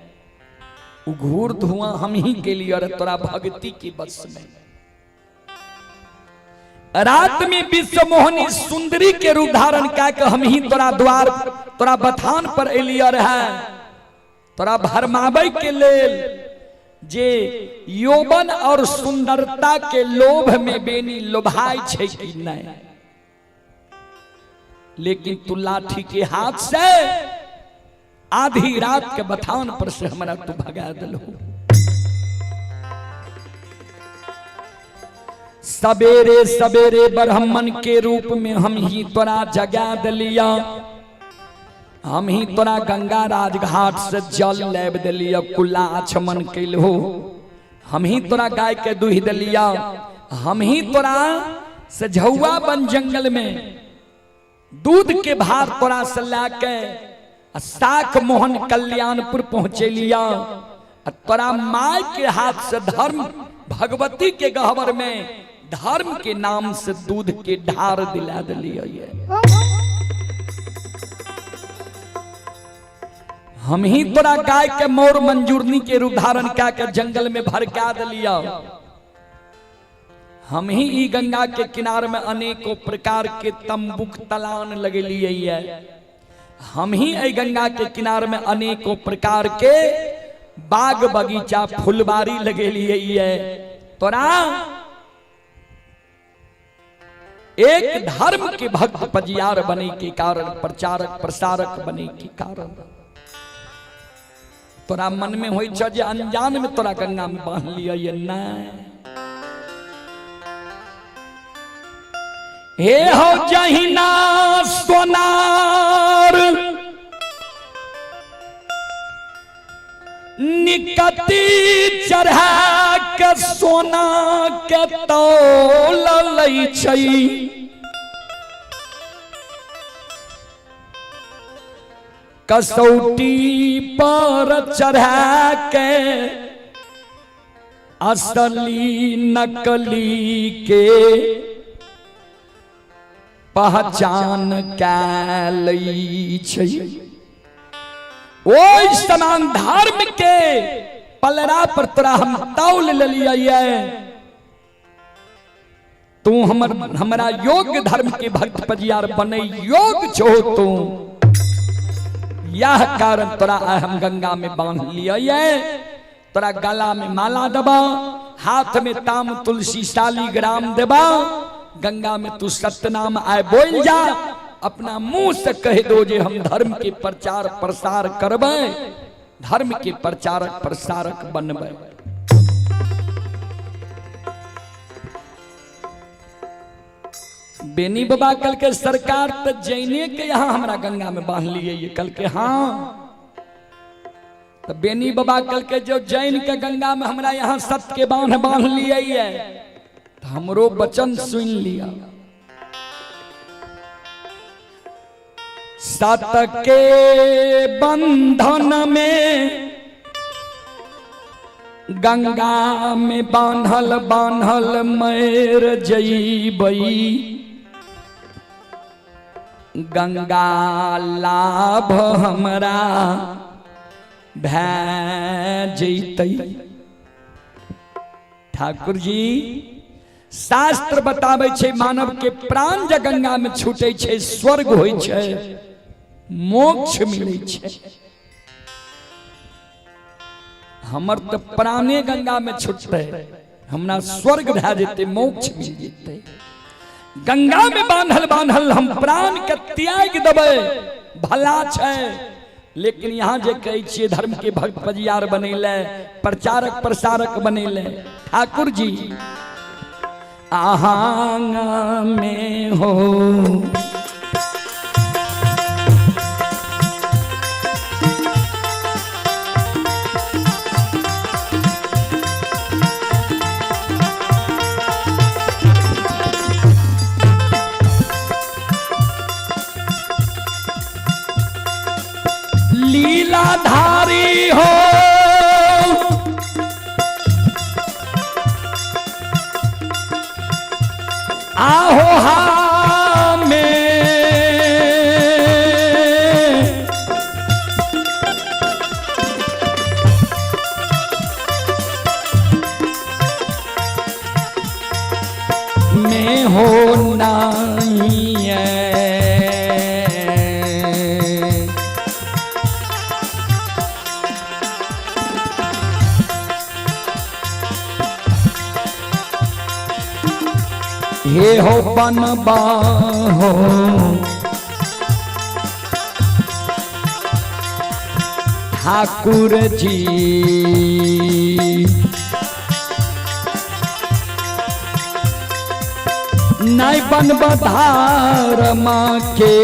वो घूर धुआं हम ही के लिए और तोरा भक्ति की बस में। रात में विश्व मोहनी सुंदरी के रूप धारण कर हम ही तोरा द्वार, तोरा बथान पर एलियर है, तोरा भरमावे के लेल जे यौवन और सुंदरता के लोभ में बेनी लोभाई छै कि नहीं। लेकिन तू लाठी के हाथ से आधी रात के बथान पर से हमरा तू भगा दिलो। सवेरे सवेरे ब्राह्मण के रूप में हम ही तोरा जगा दिलिया, हम ही तोरा गंगा राजघाट से जल लेब दिलिया, कुल्ला आचमन कैलहो, हम ही तोरा गाय के दूध दिलिया, हम ही तोरा से झौआ बन जंगल में दूध के भार तोरा से लाके साख मोहन कल्याणपुर पहुंचे लिया, तोरा माय के हाथ से धर्म भगवती के गहवर में धर्म के नाम से दूध के ढार दिला दिलिया। हम ही तोरा गाय के मोर मंजूरनी के रूप धारण करके जंगल में भड़का दिलिया, हम ही ई गंगा के किनारे में अनेकों प्रकार के तंबुक तलान लगेलिए, हम ही ई गंगा के किनारे में अनेकों प्रकार के बाग बगीचा फुलबारी लगेलिए। तोरा एक धर्म के भक्त पजियार बने के कारण, प्रचारक प्रसारक बने के कारण तोरा मन में होई छ जे अनजान में तोरा गंगा में बांध लिया ये नहीं। हे हो जहिना सोनार निकती चढ़ा के सोना के तौल लई छई, कसौटी पर चढ़ा के असली नकली के पहचान कैलई छई। ओइ समान धर्म के पलड़ा पर तोरा हम तौल लिया, तू हमरा योग्य धर्म के भक्त पजियार बने योग्य छो तू, यह कारण तोरा हम गंगा में बांध लिया। तोरा गला में माला दबा, हाथ में ताम तुलसी शालीग्राम देबा, गंगा में तू सत्यनाम आए बोल जा, अपना मुंह से कह दो जे हम धर्म के प्रचार प्रसार करबे, धर्म के प्रचारक प्रसारक बनबे। बेनी बाबा कल के सरकार तो जैने के यहाँ हमरा गंगा में बांध लिए, कल के हाँ तो बेनी बाबा कल के जो जैन के गंगा में हमरा यहाँ सत्य के बांध लिए, तो हमरो वचन सुन लिया। सत के बंधन में गंगा में बांधल बांधल मैर जईबई, गंगा लाभ हमरा भै जैतै। ठाकुर जी शास्त्र बताबै छै मानव के प्राण जे गंगा में छूटे छै स्वर्ग होइ छै, मोक्ष मिलै छै। हमर तो प्राणे गंगा में छूटते, हमरा स्वर्ग भै जेते, मोक्ष मिल जेते। गंगा में बांधल बांधल हम प्राण के त्याग देबै भला छै, लेकिन यहाँ जे कहै छियै धर्म के भक्त पजियार बनेले, प्रचारक प्रसारक बनेले। ठाकुर जी आहांग में हो लीलाधारी हो आहो हा में हो नहीं है। हे हो बनबा हो ठाकुर जी नहीं बनबा धारमा के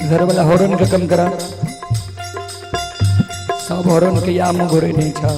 घर वाला हॉर्न का कम करा, सब हॉर्न के या मुँह घोरे नहीं छा।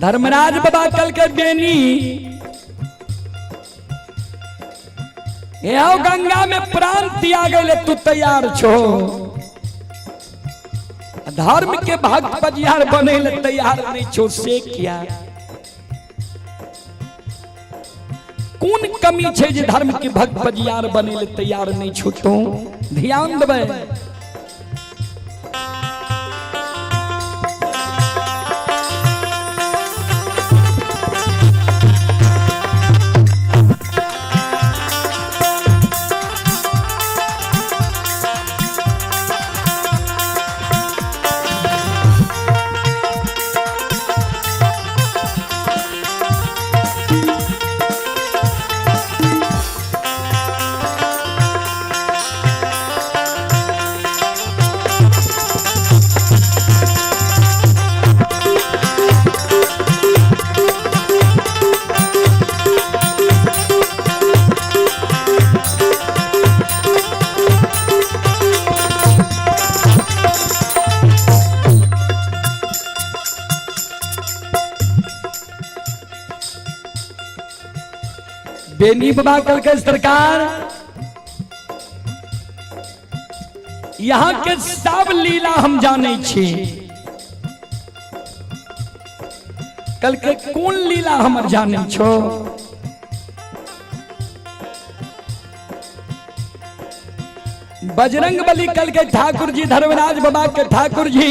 धर्मराज बाबा कल के बेनी आओ गंगा में प्राण दिया गए, तू तैयार छो। धर्म के भक्त पजियार बने ले तैयार नहीं छो से क्या कौन कमी छे जे धर्म के भक्त पजियार बने ले तैयार नहीं छो। तो ध्यान देबे बेनी बाबा कल के सरकार यहाँ के सब लीला हम जाने छी। कल के कौन लीला हमर जाने छो? बजरंग बली कल के ठाकुर जी, धर्मराज बाबा के ठाकुर जी,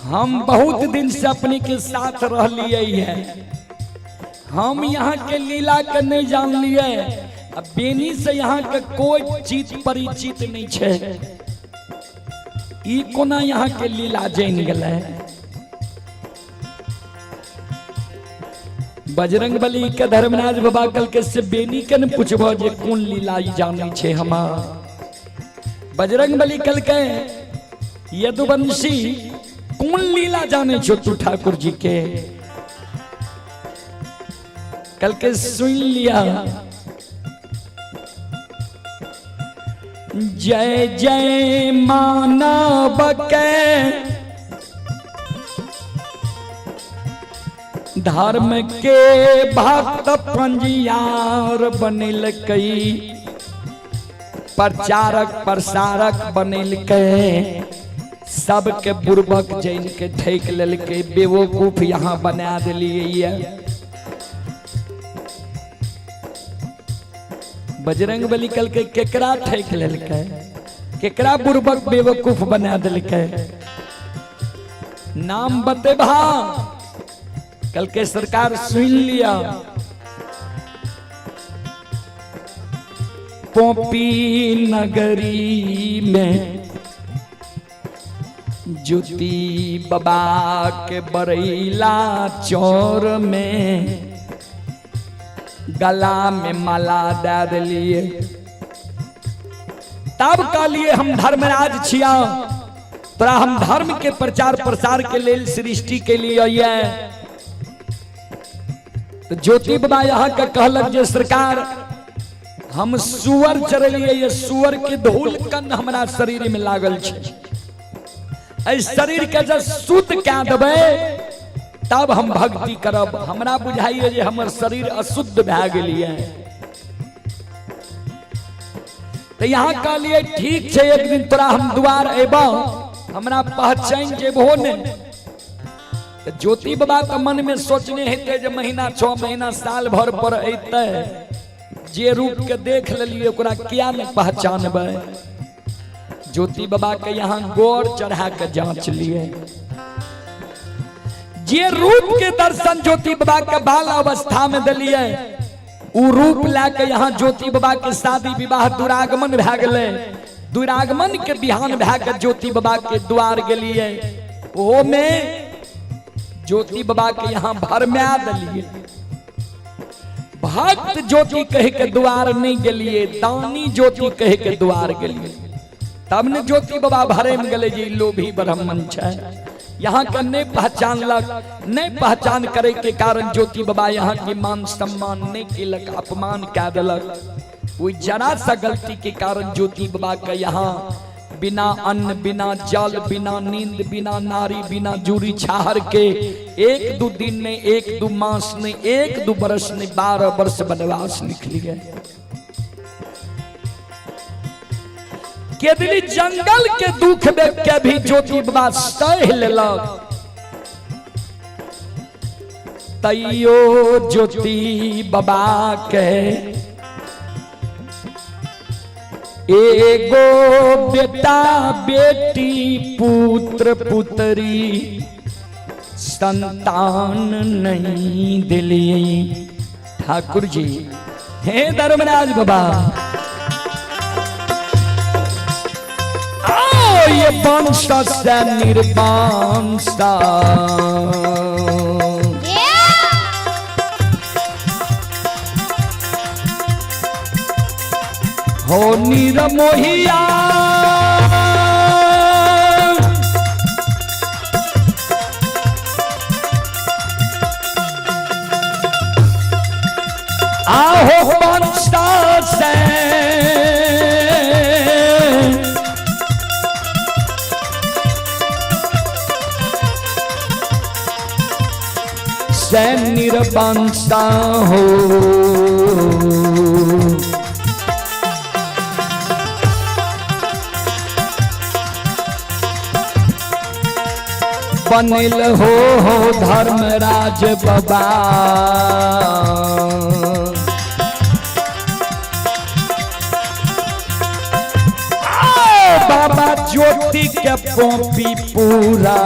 हम बहुत दिन से अपने के साथ रह लिए है, हम यहाँ के लीला के नहीं जान लिए। अब बेनी से यहाँ के कोई चीज परिचित नहीं छे। ई कोना यहाँ के लीला जान गए। बजरंग बली के धर्मराज बाबा कल के से बेनी के न पूछबो जे कौन लीला ई जाने छे हमार। बजरंग बली कल के यदुवंशी कौन लीला जाने छो तू ठाकुर जी के? कल के सुन लिया। जय जय मानव के धर्म के भक्त पंजियार बनिल कई, प्रचारक प्रसारक बनिल के, सबके बुर्बक जैन के ठेक लेल के, बेवकूफ यहाँ बना दिलिए। बजरंग बली कल के केकरा ठेक लेल के, केकरा बुर्बक बेवकूफ बना दिल के? नाम बतेबा। कल के सरकार सुन लिया। पोपी नगरी में ज्योति बाबा के बरैला चौर में गला में माला दे दिलिए। तब कहलिए हम धर्मराज छिया, तोरा हम धर्म के प्रचार प्रसार के लिए सृष्टि के लिए आइए। तो ज्योति बाबा यहाँ का कहलक जे सरकार हम सुअर चरलिए, ये सुअर के धूल कन हमारा शरीर में लागल छे। इस शरीर के जब शुद्ध क्या देवे तब हम भक्ति करब। हमरा बुझाइए जे हमर शरीर अशुद्ध भए गेलिए। तो यहाँ कहलिए ठीक छे, एक दिन तोरा हम द्वार अयबो, हमरा पहचान जेबो ने। तो ज्योति बाबा के मन में सोचने हेते जे महीना 6 महीना साल भर पर अइते, जे रूप के देख लेलिए ओकरा किया नहीं पहचानबे। ज्योति बाबा के यहाँ गोर चढ़ा के जांच लिए। जे रूप के दर्शन ज्योति बाबा के बाल अवस्था में दिलिए, उ रूप लाके यहाँ ज्योति बाबा के शादी विवाह दुरागमन भए गेले। दुरागमन के बिहान भए के ज्योति बाबा के द्वार गेलिए। ओहो में ज्योति बाबा के यहाँ भरमा दिलिए। भक्त ज्योति कहे के द्वार नहीं गेलिए, दानी ज्योति कहे के द्वार गेलिए। तब ने ज्योति बाबा भरे में गले जी लोभी ब्राह्मण छे। यहाँ का नहीं पहचानलक, नहीं पहचान करे के कारण ज्योति बाबा यहाँ की मान सम्मान नहीं केलक, अपमान कह दिलक। वो जरा सा गलती के कारण ज्योति बाबा का यहाँ बिना अन्न, बिना जल, बिना नींद, बिना नारी, बिना जूरी छाहर के 1-2 दिन ने, 1-2 मास ने, 1-2 बरस ने, 12 वर्ष वनवास निकली गए। केदली जंगल के दुख में के भी ज्योति बाबा सह लेलक। तैयो ज्योति बाबा के एगो बेटा बेटी पुत्र पुत्री संतान नहीं दिली। ठाकुर जी हे धर्मराज बाबा, आओ ये वंश से निर्वंश हो निरमोहिया। आहो वंश से वीर बंसा हो। बनिल हो धर्मराज बाबा। बाबा ज्योति के पोपी पूरा।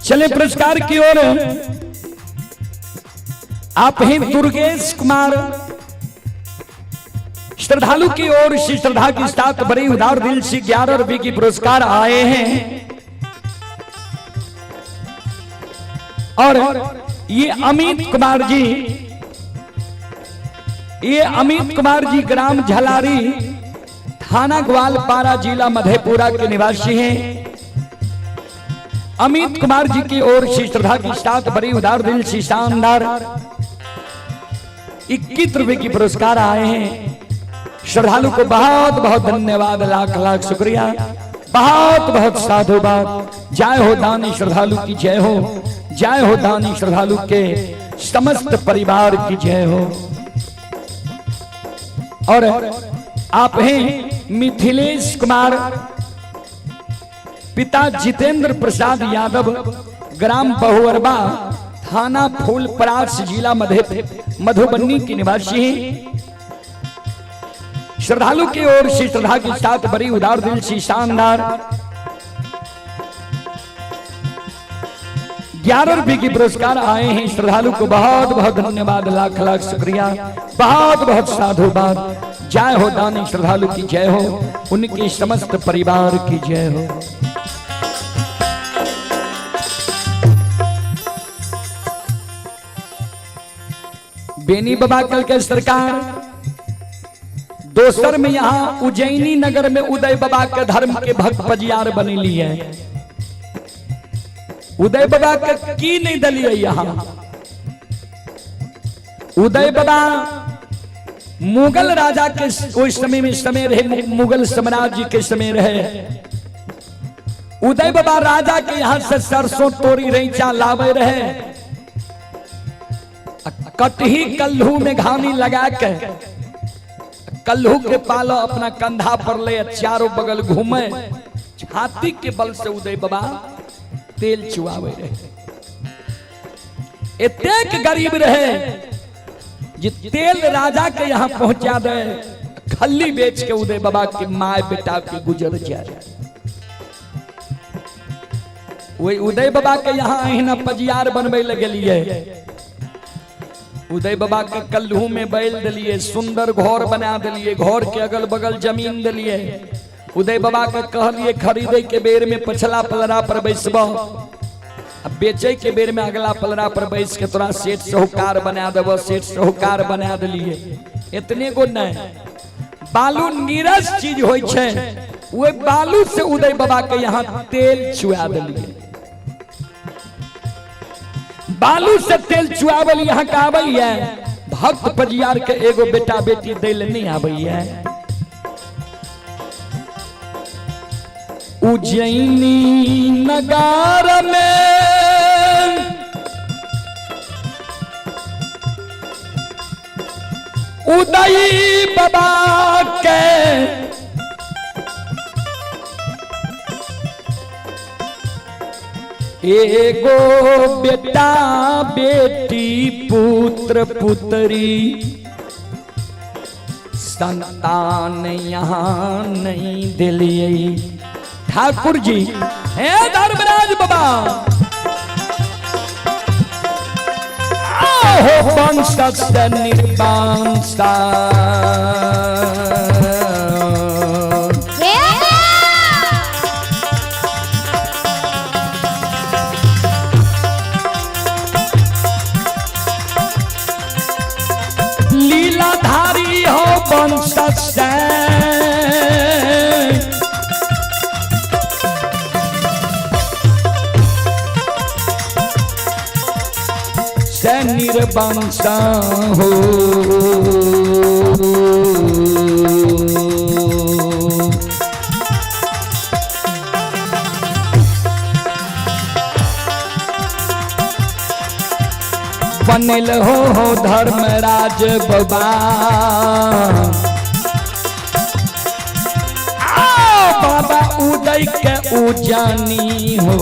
चले पुरस्कार की ओर। आप ही दुर्गेश कुमार श्रद्धालु की ओर से श्रद्धा के साथ बड़े उदार दिल से 11 रुपए की पुरस्कार आए हैं। और ये अमित कुमार जी ग्राम झलारी थाना ग्वालपारा जिला मधेपुरा के निवासी हैं। अमित कुमार जी की ओर से श्रद्धा के साथ बड़ी उदार दिल से शानदार 21 रुपए की पुरस्कार आए हैं। श्रद्धालु को बहुत बहुत धन्यवाद, लाख लाख शुक्रिया, बहुत बहुत साधुवाद। जय हो दानी श्रद्धालु की जय हो, जय हो दानी श्रद्धालु के समस्त परिवार की जय हो। और आप हैं मिथिलेश कुमार, पिता जितेंद्र प्रसाद यादव, ग्राम बहुअरबा थाना फूलपरास जिला मधुबनी के निवासी हैं। श्रद्धालु की ओर से श्रद्धा के साथ बड़ी उदार दिल से शानदार 11 रुपए की पुरस्कार आए हैं। श्रद्धालु को बहुत बहुत धन्यवाद, लाख लाख शुक्रिया, बहुत बहुत साधुवाद। जय हो दानी श्रद्धालु की जय हो, उनके समस्त परिवार की जय हो। बेनी बाबा कल के सरकार दोसर में यहाँ उज्जैनी नगर में उदय बाबा के धर्म के भक्त पजियार बनेली है। उदय बाबा के की नहीं दलिए यहाँ। उदय बाबा मुगल राजा के उस समय रहे, मुगल साम्राज्य के समय रहे। उदय बाबा राजा के यहाँ से सरसों तोरी रैंचा लावे रहे, कटही कल्हू में घानी लगा के कल्हू के पालो अपना कंधा पर ले चारों बगल घूमे, छाती के बल से उदय बाबा तेल चुआवे रहे। इतने गरीब रहे जे तेल राजा के यहाँ पहुंचा दे, खल्ली बेच के उदय बाबा के माय बेटा के गुजर जाए। वही उदय बाबा के यहाँ अहिना पजियार बनबे लगे लिए। उदय बाबा के कल्लू में बैल दिलिए, सुंदर घर बना दिलिए, घर के अगल बगल जमीन दिलिए। उदय बाबा के कहलिए खरीदे के बेर में पछला पलरा पर बैसब, अब बेचे के बेर में अगला पलरा पर बैस के तोरा सेठ साहूकार बना देव। सेठ साहूकार बना दिलिए। इतने गो नहीं, बालू नीरस चीज होय छे, वो बालू से उदय बाबा के यहाँ तेल चुआ दिलिए। बालू से तेल चुआवल यहाँ का आबैया, भक्त पजियार के एगो बेटा बेटी दिल नहीं आबैया। उज्जैनी नगार में उदय बाबा के एगो बेटा बेटी पुत्र पुत्री संतान यहाँ नहीं दिलिए। ठाकुर जी हे धर्मराज बाबा, आहो वंश से निर्वंशा लीलाधारी हो वंश से निर्वंशा हो। बनल हो धर्मराज बाबा, बाबा उदय के उजानी हो।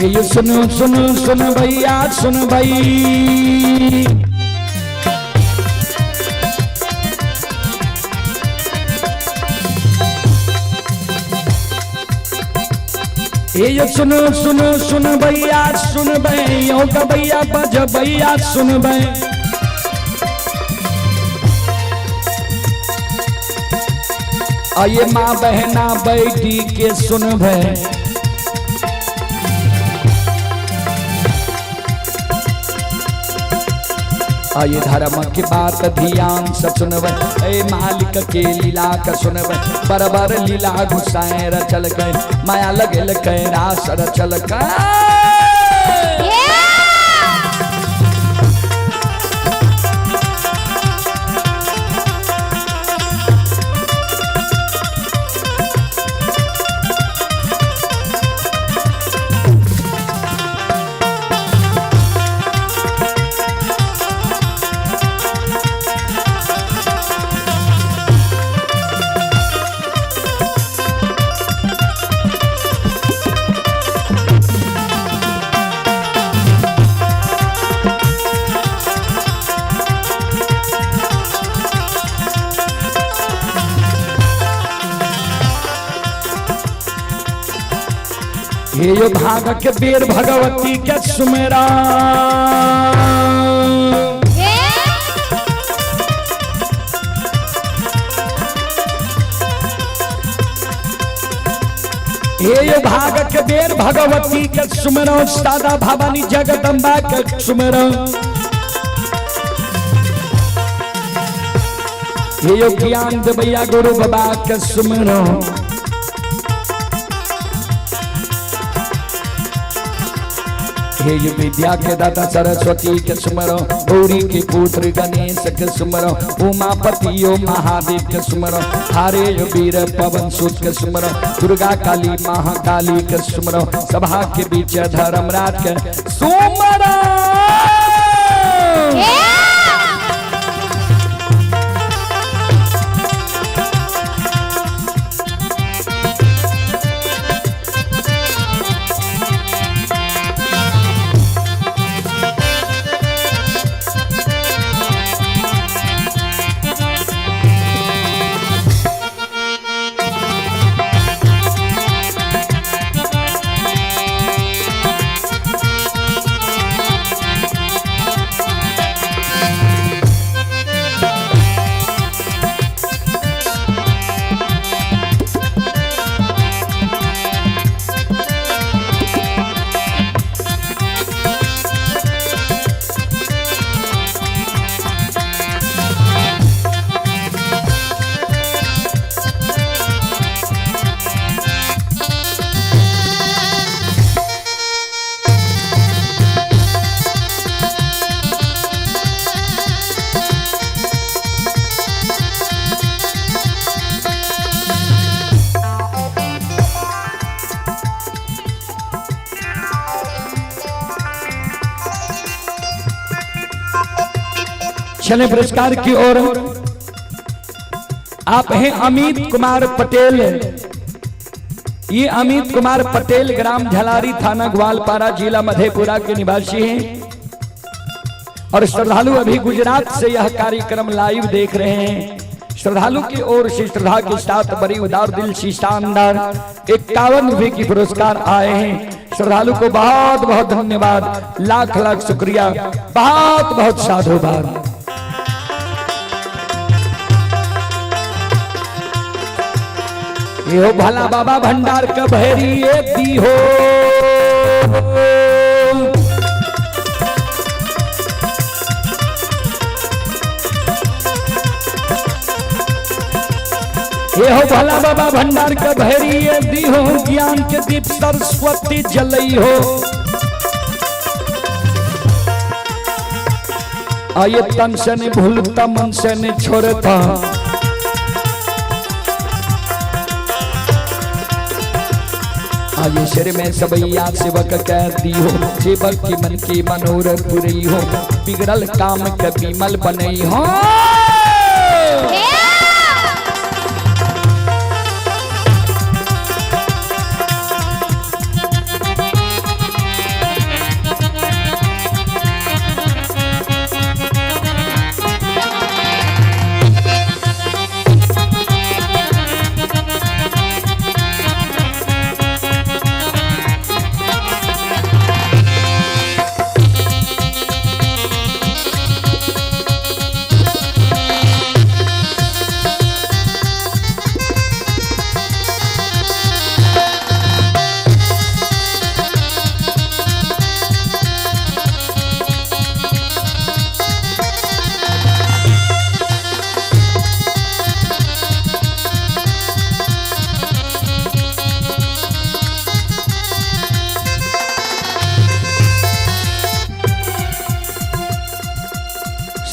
ये सुनो सुनो सुन भैया सुन भाई, ये सुनो सुनो सुन भैया सुन भैया भैया बज भैया सुन भै। आइए माँ बहना बैठी के सुन भै। आये धर्म की बात ध्यान से सुनब, ए मालिक के लीला का सुनब, बरबर लीला घुसाए रचल गए, माया लगल के रास रचल गए। हे यो भाग के बेर भगवती के सुमेरा, हे यो भाग के बेर भगवती के सुमेरा, सादा भवानी जगदम्बा के सुमेरा। हे यो ज्ञान देवैया गुरु बाबा के सुमेरा, हे ये विद्या के दाता सरस्वती के सुमरो, गौरी के पुत्र गणेश के सुमरो, उमापति ओ महादेव के सुमरो, हारे यो वीर पवन सुत के सुमरो, दुर्गा काली महाकाली के सुमरो, सभा के बीच धर्मराज के सुमरो। चले पुरस्कार की ओर। आप हैं अमित कुमार पटेल। ये अमित कुमार पटेल ग्राम झलारी थाना ग्वालपारा जिला मधेपुरा के निवासी हैं और श्रद्धालु अभी गुजरात से यह कार्यक्रम लाइव देख रहे हैं। श्रद्धालु की ओर से श्रद्धा के साथ बड़ी उदार दिल से शानदार 51 रुपए की पुरस्कार आए हैं। श्रद्धालु को बहुत बहुत धन्यवाद, लाख लाख शुक्रिया, बहुत बहुत साधुवाद। ये हो भला बाबा भंडार का भैरी ये दी हो, ये हो भला बाबा भंडार का भैरी ये दी हो, ज्ञान के दीप सरस्वती जलई हो। आये तन से नहीं भूलता, मन से नहीं छोड़ता, आये सिर में सबैया सेवक कहती हो, सेवक की मन की मनोरथ पूरी हो, बिगड़ल काम के विमल बनई हो।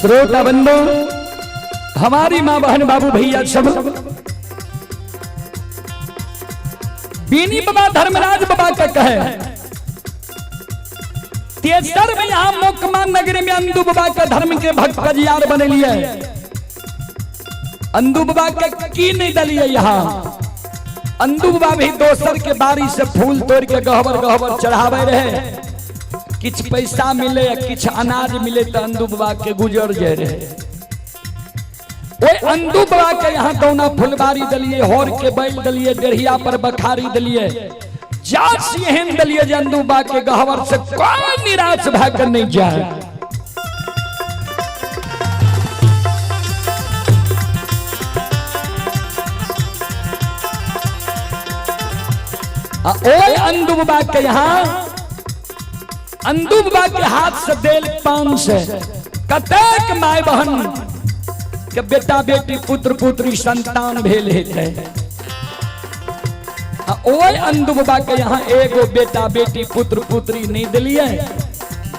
श्रोता बंधु, हमारी माँ बहन बाबू भैया सब बीनी बाबा धर्मराज बाबा का कहे तेसर में यहाँ मोकमा नगरी में अंदू बाबा का धर्म के भक्त कजियार बने लिए अंदू बाबा का की नहीं डलिए यहाँ अंदू बाबा भी दोसर के बारी से फूल तोड़ के गहबर गहबर चढ़ावे रहे किछ पैसा मिले या किछ अनाज मिले तो अंदू बाबा के गुजर जाए रहे ओए अंदू बाबा के यहाँ दौना फुलबारी दलिए होर के बैल दलिए डेढ़िया पर बखारी दलिए जास एहन दलिए जे अंदू बाबा के गहवर से कोई निराश भाकर नहीं जाए ओए अंदू बाबा के यहाँ अंदू बाबा के हाथ से देल पान से कतेक माय बहन के बेटा बेटी पुत्र पुत्री संतान भेल है ओए अंदू बाबा के यहाँ एगो बेटा बेटी पुत्र पुत्री नहीं दिलिए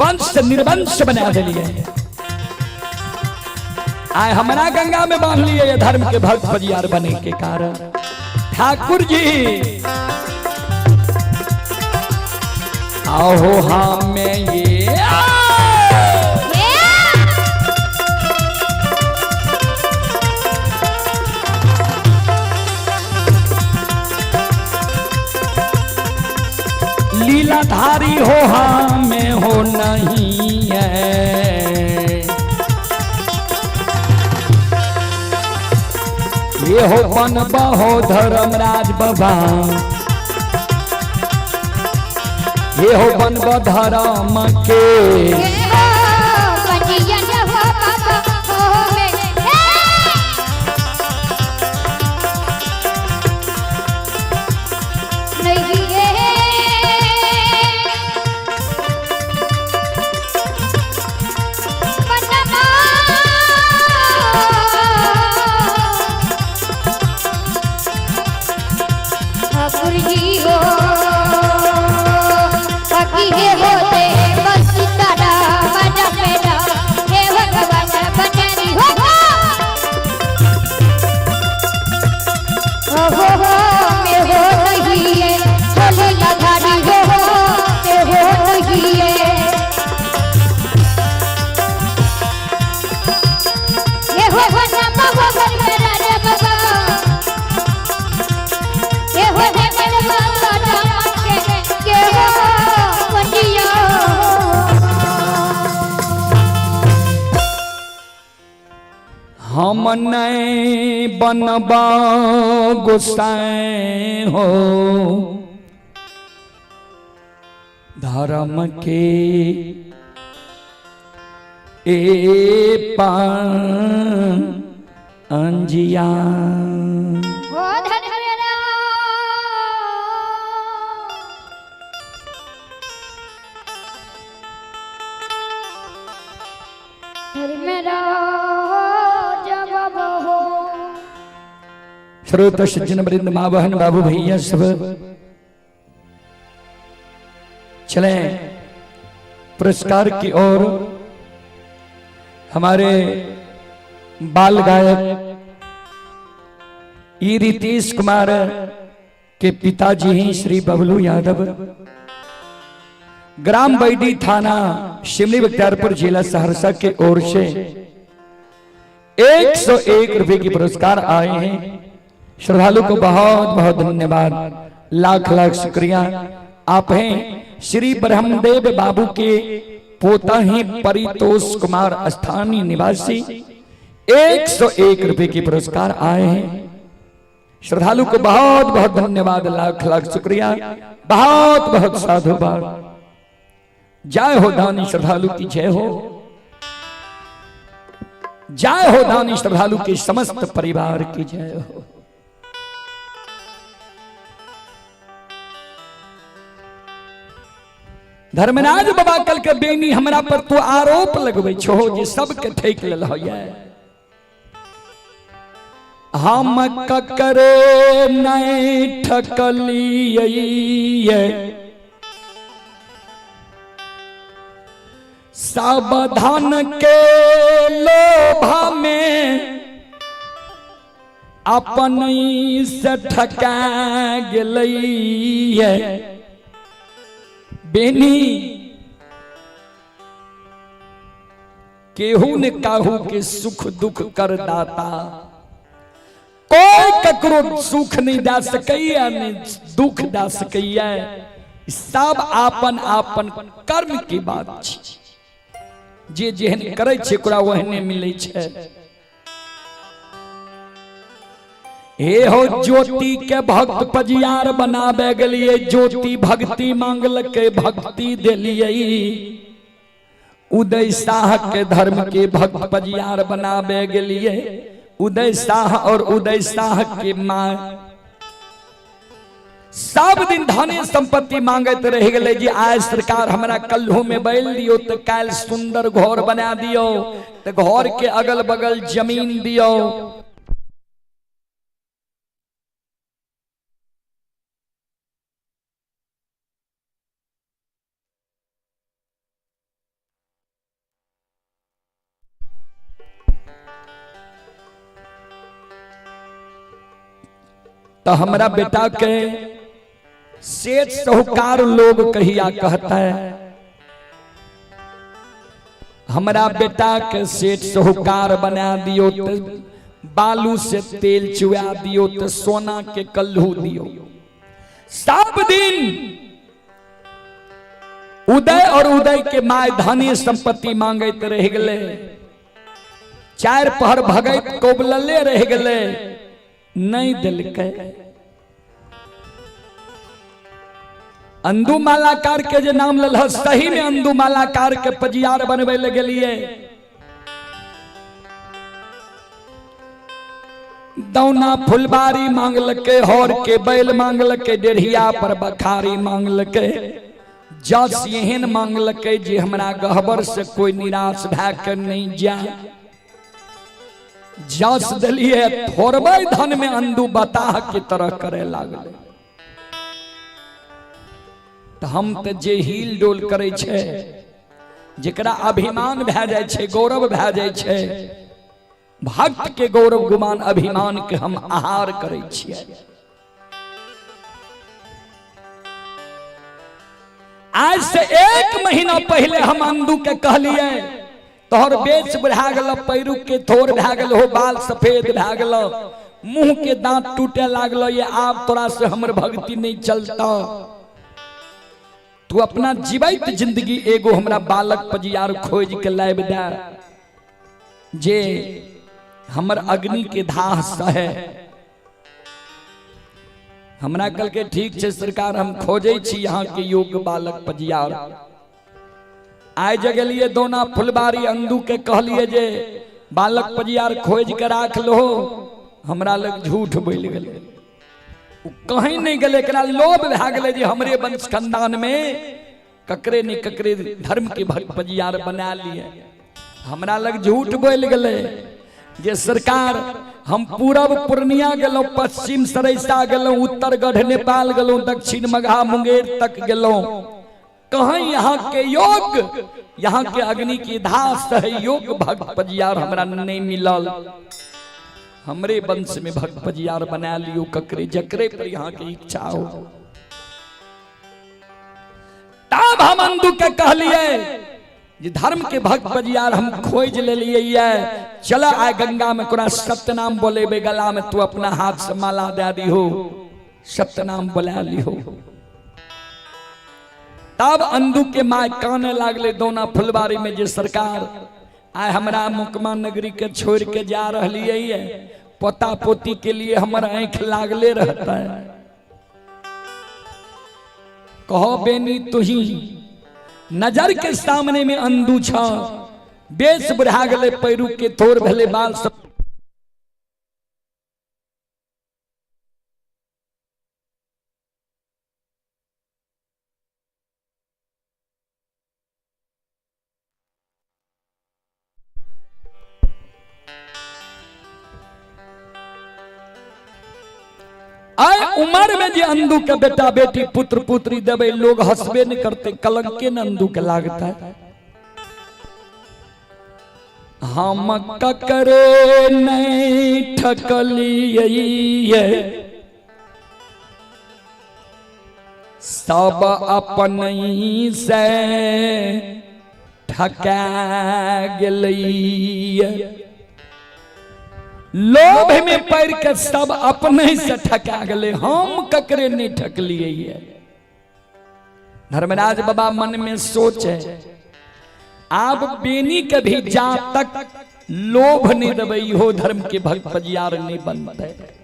वंश निर्वंश बना दिलिए आए हमारा गंगा में बांध लिए ये धर्म के भक्त फजियार बने के कारण ठाकुर जी आओ हमें ये लीलाधारी हो हमें हो नहीं है ये हो बनबा हो धर्मराज बाबा ये हो बनबा धर्म के हम नहीं बनबा गोसाई हो धर्म के ए पान अंजिया श्रोत सज्जन वृंद माँ बहन बाबू भैया सब चले पुरस्कार की ओर हमारे बाल गायक ई रितेश कुमार के पिताजी हैं श्री बबलू यादव ग्राम बैडी थाना शिमली बख्तियारपुर जिला सहरसा के ओर से 101 रुपए की पुरस्कार आए हैं। श्रद्धालु को बहुत बहुत धन्यवाद, लाख लाख शुक्रिया। आप हैं श्री ब्रह्मदेव बाबू के पोता ही परितोष कुमार स्थानीय निवासी 101 रुपए की पुरस्कार आए हैं। श्रद्धालु को बहुत बहुत धन्यवाद, लाख लाख शुक्रिया, बहुत बहुत साधुवाद। जय हो दानी श्रद्धालु की जय हो, जय हो दानी श्रद्धालु के समस्त परिवार की जय हो। धर्मराज बाबा कल के बेनी हमरा पर तो आरोप लगबे छो जे सबके ठेक लेल होय। हम ककरे नहीं ठकलिए सावधान के लोभा में अपन से ठका गेलैया बेनी केहू ने काहू के सुख दुख कर दाता कोई ककरो सुख नहीं दा सकैया नहीं दुख दा सकैया सब आपन आपन कर्म की बात छै जे जेहन करे छै ओकरा ओहने मिलै छै। हे हो ज्योति के भक्त पजियार बनाबे गेलिए ज्योति भक्ति मांगलके भक्ति देलिए उदय शाह के धर्म के भक्त पजियार बनाबे गेलिए उदय शाह और उदय शाह के मां सब दिन धने संपत्ति मांगत रह गए जी आज सरकार हमरा कल्हू में बैल दियो तो काल सुंदर घर बना दियो तो घर के अगल बगल जमीन दियो। तो हमारा बेटा के सेठ साहूकार लोग कहिया कहता है हमारा बेटा के सेठ साहूकार बना दियो तो बालू से तेल चुआ दियो तो सोना के कल्हू दियो। सब दिन उदय और उदय के माय धनी संपत्ति मांगत रह गए चार पहर भगत कोबलले रह गए नहीं दिलके अंदू मालाकार के जे नाम लल सही में अंदू मालाकार के पजियार बनवे ले गेलिए दौना फुलबारी मांगलके हौर के बैल मांगलके डेढ़िया पर बखारी मांगलके जस एहन मांगलके जे हमरा गहबर से कोई निराश भै के नहीं जाए जस दिलिए थोड़बे धन में अंदू बताह की तरह करे लागले तो हम तो जे हिल डोल करे छे जेकरा अभिमान भै जाय छे गौरव भै जाय छे भक्त के गौरव गुमान अभिमान के हम आहार करे छिए। आज से 1 महीना पहले हम अंदू के कहलिए तोहर बेच बढ़ा गल पैरू के थोर भै गल हो बाल सफेद भै गल मुंह के दांत टूटे लागल ये आप तोरा से हमर भक्ति नहीं चलता तू अपना जीवित जिंदगी एगो हमरा बालक पजियार खोज के लाब दे जे हमर अग्नि के दाह सहे। हमरा कल के ठीक छे सरकार हम खोजे छी यहाँ के योग्य बालक पजियार आय जगलिए दोना फुलबारी अंदू के कहलिए जे बालक पजियार खोज के राख लो हमरा लग झूठ बोल गए कहीं नहीं गले एकरा लोभ भै गले जे हमरे वंश खानदान में ककरे ने ककरे धर्म के भक्त पजियार बना लिए हमरा लग झूठ बोल गले जे सरकार हम पूरब पूर्णिया गेलो पश्चिम सरैसा गेलो उत्तर गढ़ नेपाल गेलो दक्षिण मगहा मुंगेर तक गेलो कहीं यहाँ के योग यहाँ के अग्नि की धास योग भक्त पजियार हमरा नहीं मिलल हमरे वंश में भक्त पजियार बना लियो ककरे जकरे पर यहाँ की इच्छा हो। तब हम अंदू के कहलिए जे धर्म के भक्त पजियार हम खोज ले लिए चला आए गंगा में कोना सत्य नाम बोले बे गला में तू अपना हाथ से माला दे दी हो सत्य नाम बोला ली हो। तब अंदू के माय काने लागले दोना फुलबारी में जे सरकार आय हमरा मुकमा नगरी के छोड़ के जा रही है पोता पोती के लिए हमारा आंख लागले रहता है कहो बेनी तुही नजर के सामने में अंदू छ बेस बढ़ा गले पैरू के थोर भले बाल सब आय उम्र में जे अंदू के बेटा बेटी पुत्र पुत्री देवे लोग हंसबे नहीं करते कलंके न अंदू के लागता है हम ककरे नहीं ठकलिए सब अपने से ठका गेलिए। लोभ में पड़ के सब अपने से ठका गले, हम ककरे नहीं ठकलिए। धर्मराज बाबा मन में सोचे आप बेनी के भी जा तक लोभ नहीं देवे हो धर्म के भक्त पजियार नहीं बनते।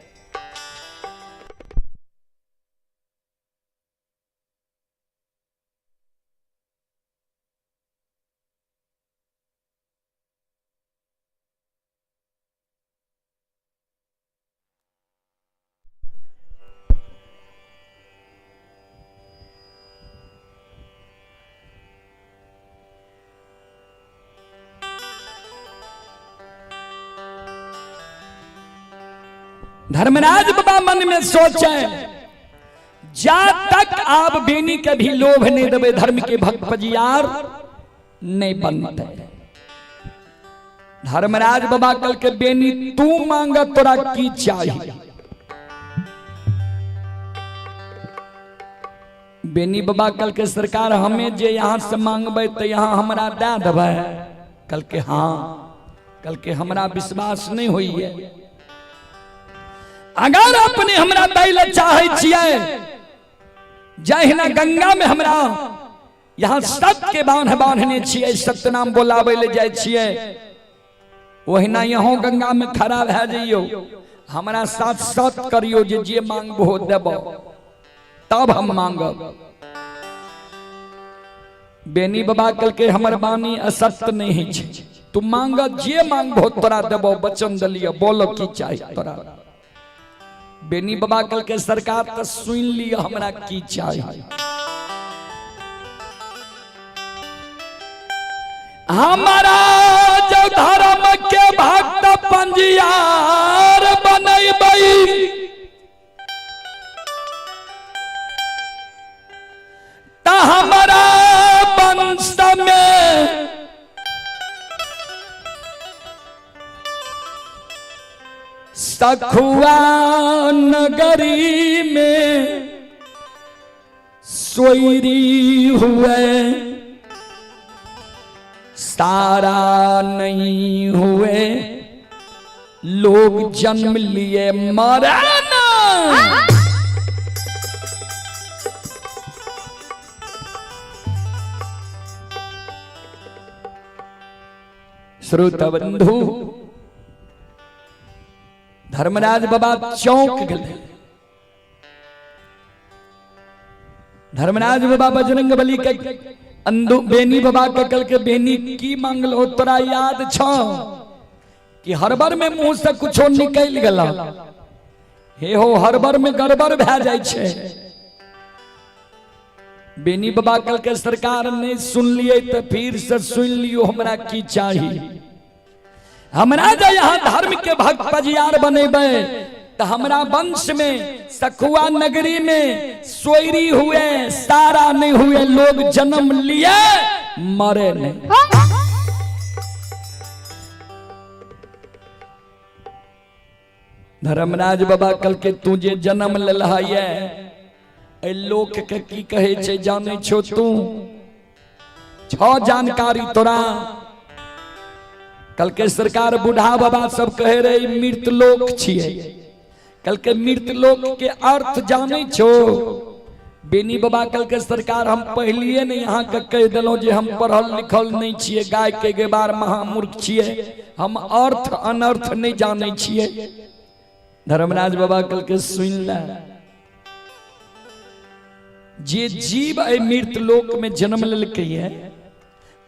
धर्मराज बाबा मन में सोचे जा तक आप बेनी के भी लोभ नहीं देवे धर्म के भक्त पजियार नहीं बनते। धर्मराज बाबा कल के बेनी तू मांगा तोरा की चाहिए। बेनी बाबा कल के सरकार हमें जे यहाँ से मांगबे तो यहाँ हमरा दे देवे। कल के हाँ, कल के हमरा विश्वास नहीं हुई है। अगर अपने हमरा दैल चाहे छिए जहिना गंगा में हमरा यहाँ सत्य बांधने छिए, सत्य नाम बोलावे ले जाए छिए, वहिना यहाँ गंगा में खड़ा रह जाइयो, हमरा साथ सत्य करियो जे मांगबो देबो तब हम मांगब। बेनी बाबा कल के हमर बानी असत्य नहीं छै, तू मांग जे मांगबो तोरा देबो, वचन दलियो, बोलो की चाहिए तोरा। बेनी बाबा कल के सरकार तो सुन लिया हमरा की चाहिए। हमारा जो धर्म के भक्त पंजियार बनैबई ता हमारा वंश में सखुआ नगरी में सोयरी हुए सारा नहीं हुए लोग जन्म लिए मरना। श्रोता बंधु धर्मराज बाबा चौंक गए। धर्मराज बाबा बजरंग बली के अंदू बेनी बाबा के कल के बेनी की मांगल हो तोरा याद छ कि हरबर में मुंह से कुछो निकल गला। हे हो हरबर में गड़बड़ भै जाय छे। बेनी बाबा कल के सरकार ने सुन लिए तो फिर से सुन लियो हमरा की चाहिए। हमरा जो यहाँ धर्म के भक्त पजियार बनेबे तो हमरा वंश में सखुआ नगरी में सोयरी हुए सारा नहीं हुए लोग जन्म लिए मरे नहीं। धर्मराज बाबा कल के तुझे जन्म लेला है लोक के की कहे छे जाने छो तू छ जानकारी तोरा। कल के सरकार बूढ़ा बाबा सब कहे रहे मृत लोक छिए। कल के मृत लोक के अर्थ जाने छो। बेनी बाबा कल के सरकार हम पहलिए ने यहाँ के कह दिलो जे हम पढ़ल लिखल नहीं छिए, गाय के गेबार महामूर्ख छिए, हम अर्थ अनर्थ नहीं जाने छिए। धर्मराज बाबा कल के सुन ला जे जीव ए मृत लोक में जन्म लेलकै है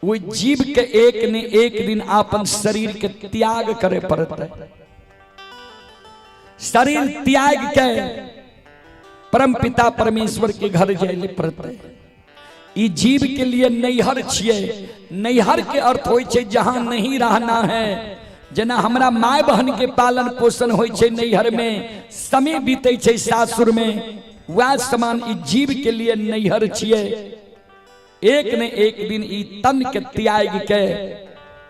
वो जीव के एक ने एक दिन अपन शरीर के त्याग करे पड़ता है। शरीर त्याग के परम पिता परमेश्वर के घर जाए पड़ता है। ई जीव के लिए नैहर छिए। नैहर के अर्थ होय छे जहां नहीं रहना है। जना हमरा माय बहन के पालन पोषण होय छे नैहर में, समय बीते छे सासुर में, वह समान ई जीव के लिए नैहर छिए। एक ने एक दिन ई तन के त्याग के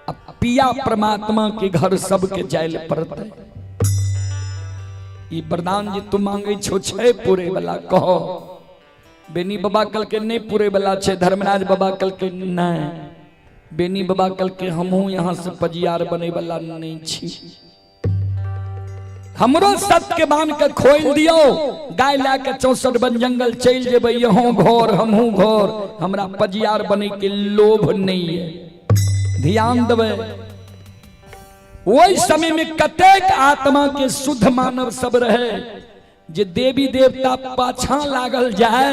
अब पिया परमात्मा के घर सबके जायल पड़ते। ई वरदान जे तू मांगे छो छे पूरे वाला कहो। बेनी बाबा कल के नहीं पूरे वाला छे, धर्मराज बाबा कल के नहीं, बेनी बाबा कल के हमहू यहाँ से पजियार बने वाला नहीं छी। हमरो सत्य के बांध के खोल दियो, गाय लाके 64 बन जंगल चल जेबे यहों घोर हमहू घोर, हमरा पजियार बने के लोभ नहीं है। ध्यान देवे वही समय में कतेक आत्मा के शुद्ध मानव सब रहे जे देवी देवता पाछा लागल जाए,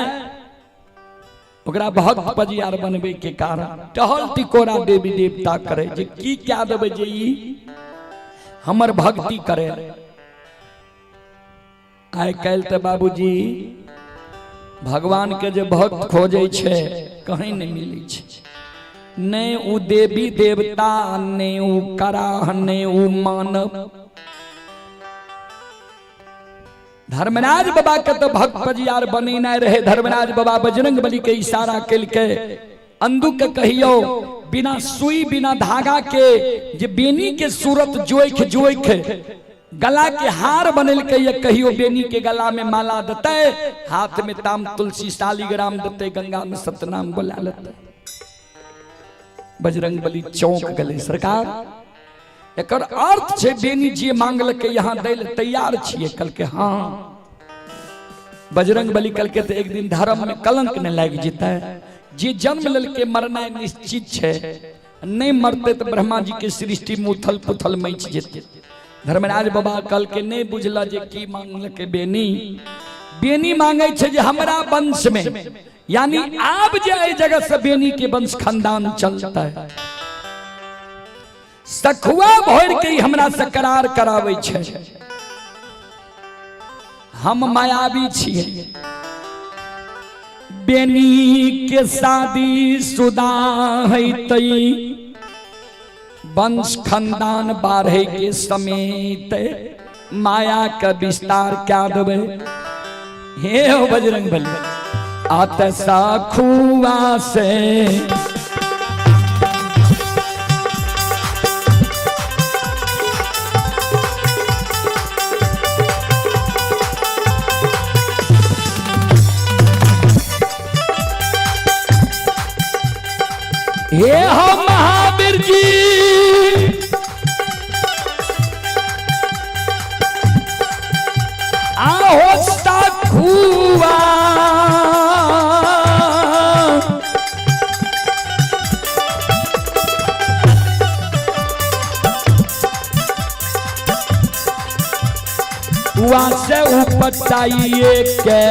ओकरा भक्त पजियार बनबे के कारण टहल टिकोरा देवी देवता करे जे की क्या देवे जे ई हमर भक्ति करे। आइ काल्हि तो बाबूजी भगवान के जे भक्त खोजे छे कहीं नहीं मिले छे, ने उ देवी देवता ने उ कराह ने उ मानव। धर्मराज बाबा के तो भक्त पजियार बने न रहे। धर्मराज बाबा बजरंग बली के इशारा कल के अंदू के कहियो बिना सुई बिना धागा के जे बेनी के सूरत जोख जोख गला के हार बनल के ये कहियो बेनी के गला में माला देते, हाथ में ताम तुलसी शालिग्राम देते, गंगा में सतनाम बोला लेते। बजरंग बली चौंक गले, सरकार एकर अर्थ छे बेनी जी मांगल के यहाँ दैल तैयार छिए। कल के हाँ बजरंग बली कल के तो एक दिन धर्म में कलंक न लग जेता, जे जन्म लेल के मरना निश्चित छे, नहीं मरते तो ब्रह्मा जी के सृष्टि में उथल पुथल मच जेते। धर्मराज बाबा कल के नहीं बुझला जे की मांगल के बेनी, बेनी मांगे छे जे हमरा वंश में, यानी आप जे जगह से बेनी के वंश खानदान चलता है, सखुआ भोर के हमरा से करार करावे छे। हम मायावी छिए, बेनी के शादी शुदा है तई वंश खानदान बाढ़े के समेत माया का विस्तार क्या देवे। हे हो बजरंग बली आत सखुआ से हे हो महावीर जी आओ सखुआ वहां से उपटाइए के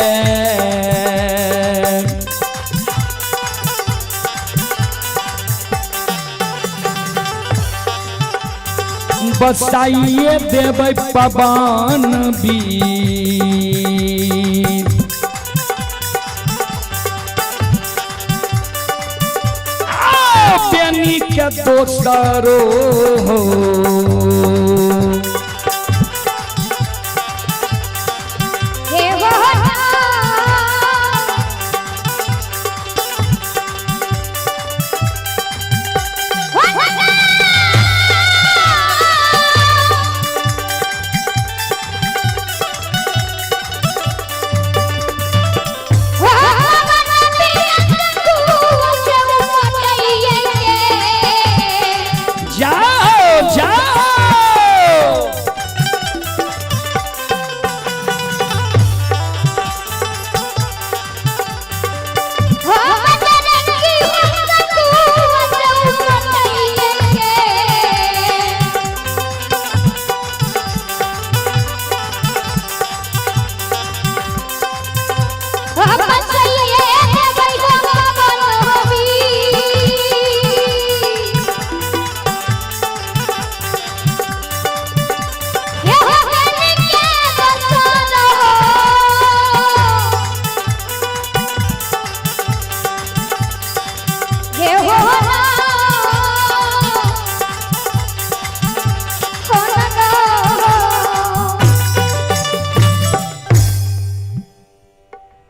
बसाइए देवे पवन बीर। बेनी के दोस्तरो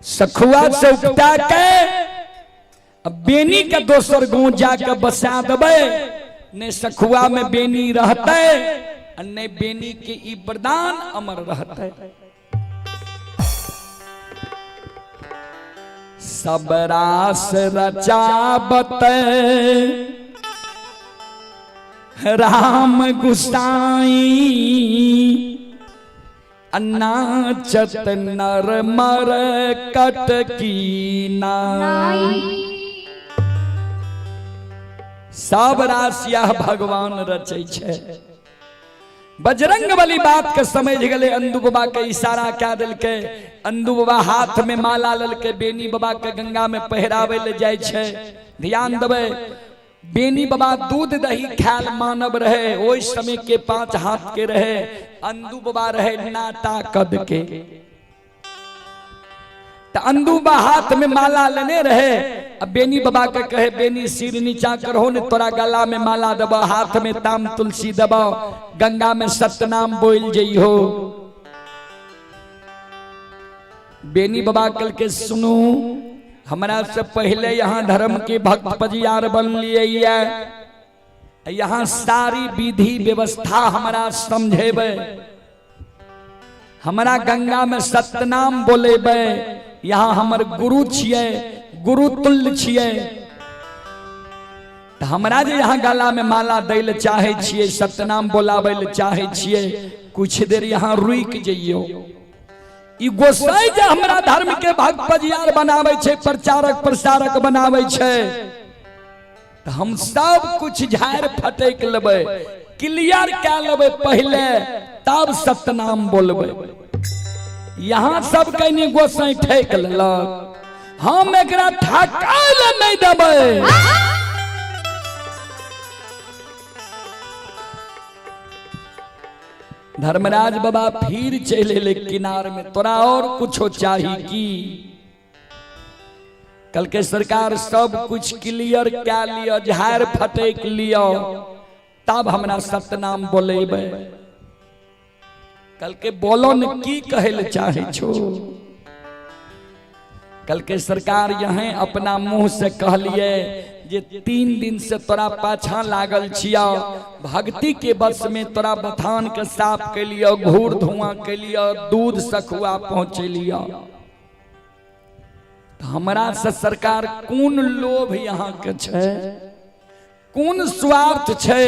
सखुआ से उपटा के अब बेनी के दोसर गांव जाके बसा देवे। ने सखुआ में बेनी रहते ने बेनी के ई वरदान अमर रहते। सब रास रचावत राम गुसाई नाचत नर मर कट की नाई। सब रासिया भगवान रचे छे। बजरंग बली बात के समझ गए। अंदू बाबा के इशारा क्या दिल के अंदू बाबा हाथ में माला लल के बेनी बाबा के गंगा में पहरावे ले जाए छे। ध्यान देवे बेनी बाबा दूध दही ख्याल मानव रहे। ओइ समय के 5 हाथ के रहे। अंदू बाबा रहे नाटा कद के। तो अंदू बाबा हाथ में माला लेने रहे। अब बेनी बाबा के कहे बेनी सिर नीचा करहो ने तोरा गला में माला दबा हाथ में ताम तुलसी दबा गंगा में सतनाम बोल जइहो। बेनी बाबा कल के सुनो हमारा से पहले यहाँ धर्म के भक्त पजियार बन लिए यहाँ सारी विधि व्यवस्था हमारा समझेबे। हमारा गंगा में सतनाम बोलेबे। यहाँ हमर गुरु छिए गुरु तुल्य छिए। तो हमरा जे यहाँ गला में माला दैल चाहे छिए सतनाम बोलावे ले चाहे छिए कुछ देर यहाँ रुक जइयो। ई गोसाई जे हमरा धर्म के भक्त पजियार बनावे छे प्रचारक प्रसारक बनावे छे तो हम सब कुछ झाड़ फटेक लेबे क्लियर क्या लेबे पहले तब सतनाम बोलबे। यहाँ सब कहीं गोसाई ठेक लेलक हम एकरा ठकाल नहीं देबे। धर्मराज बाबा फिर चले ले किनार में तोरा और कुछ चाहिए की। कल के सरकार सब कुछ क्लियर क्या लिया झाड़ फटेक लिया तब हमरा सतनाम बोलेबे। कल के बोलो न की कहल चाहे छो। कल के सरकार यहाँ अपना मुंह से कहलिए जे 3 दिन से तोरा पाछा लागल छिया भक्ति के बस में तोरा बथान के साफ के लिया घूर धुआं के लिया दूध सखुआ पहुँचे लिया। हमरा से सरकार कौन लोभ यहाँ के छे कौन स्वार्थ छे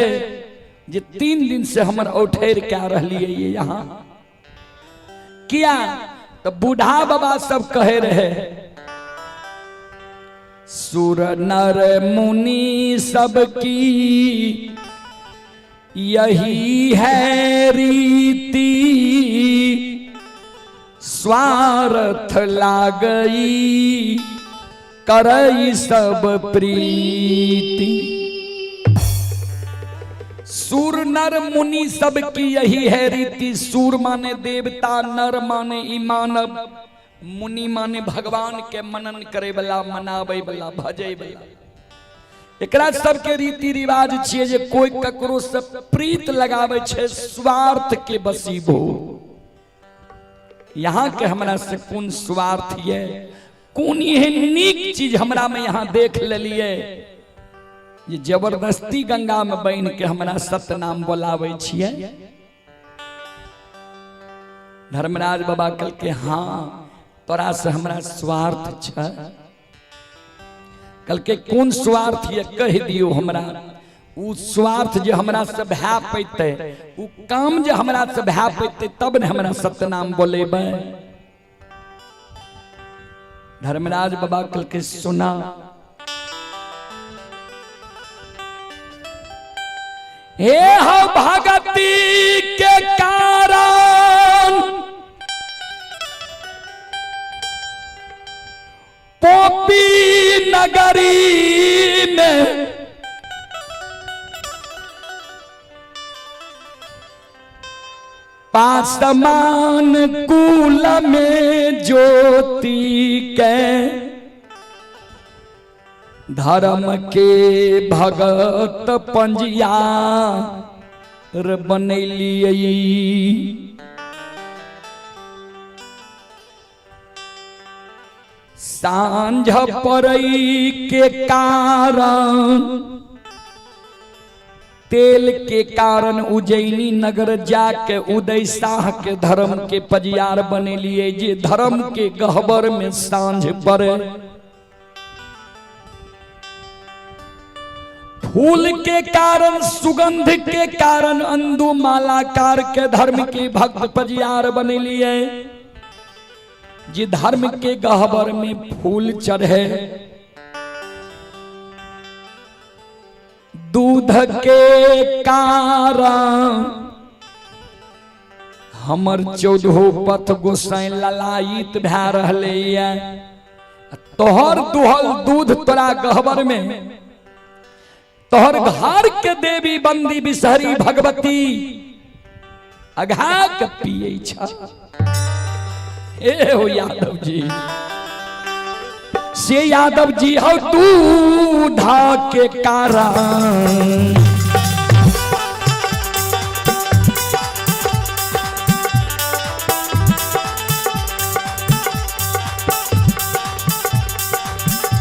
जे 3 दिन से हमर औठेर क्या रहलिए यहाँ किया। तो बूढ़ा बाबा सब कहे रहे सुर नर मुनि सबकी यही है रीति स्वार्थ लागई करई सब प्रीति। सूर नर मुनि सबकी यही है रीति। सूर माने देवता नर माने ईमानव मुनि माने भगवान के मनन करे वाला मनावे वाला भजे वाला। एकरा सबके रीति रिवाज छिए जे कोई ककरो से प्रीत लगावे छे स्वार्थ के बसीबो। यहाँ के हमरा से कौन स्वार्थ ये कौन ये नीक चीज हमरा में यहाँ देख लेलिए ये जबरदस्ती गंगा में बन के हमरा सतनाम बोलावे छिए। धर्मराज बाबा कल के हाँ तोरा से हमरा स्वार्थ छे। कल के कौन स्वार्थ ये कह दियो हमरा। उ स्वार्थ जे हमरा से भै पैते उ काम जे हमरा से भै पैते तब ने हमरा सतनाम बोलेबे। धर्मराज बाबा कल के सुना हे हो भगती के कारण पोपी नगरी में पासमान कुल में ज्योति के धर्म के भगत पंजिया बनैलियै। सांझ पड़ई के कारण तेल के कारण उज्जैनी नगर जाके उदय शाह के धर्म के पजियार बने लिए, जे धर्म के गहबर में सांझ पड़े। फूल के कारण सुगंध के कारण अंदु मालाकार के धर्म के भक्त पजियार बने लिए, जे धर्म के गहबर में फूल चढ़े। दूध के कारण हमर 14 पथ गोसाई ललायित भै रहले ये। तोहर दुहल दूध तोरा गहबर में, तोहर घर के देवी बंदी बिसहरी भगवती अघा के पिए छा। ए हो यादव जी, से यादव जी हो दूधा के कारण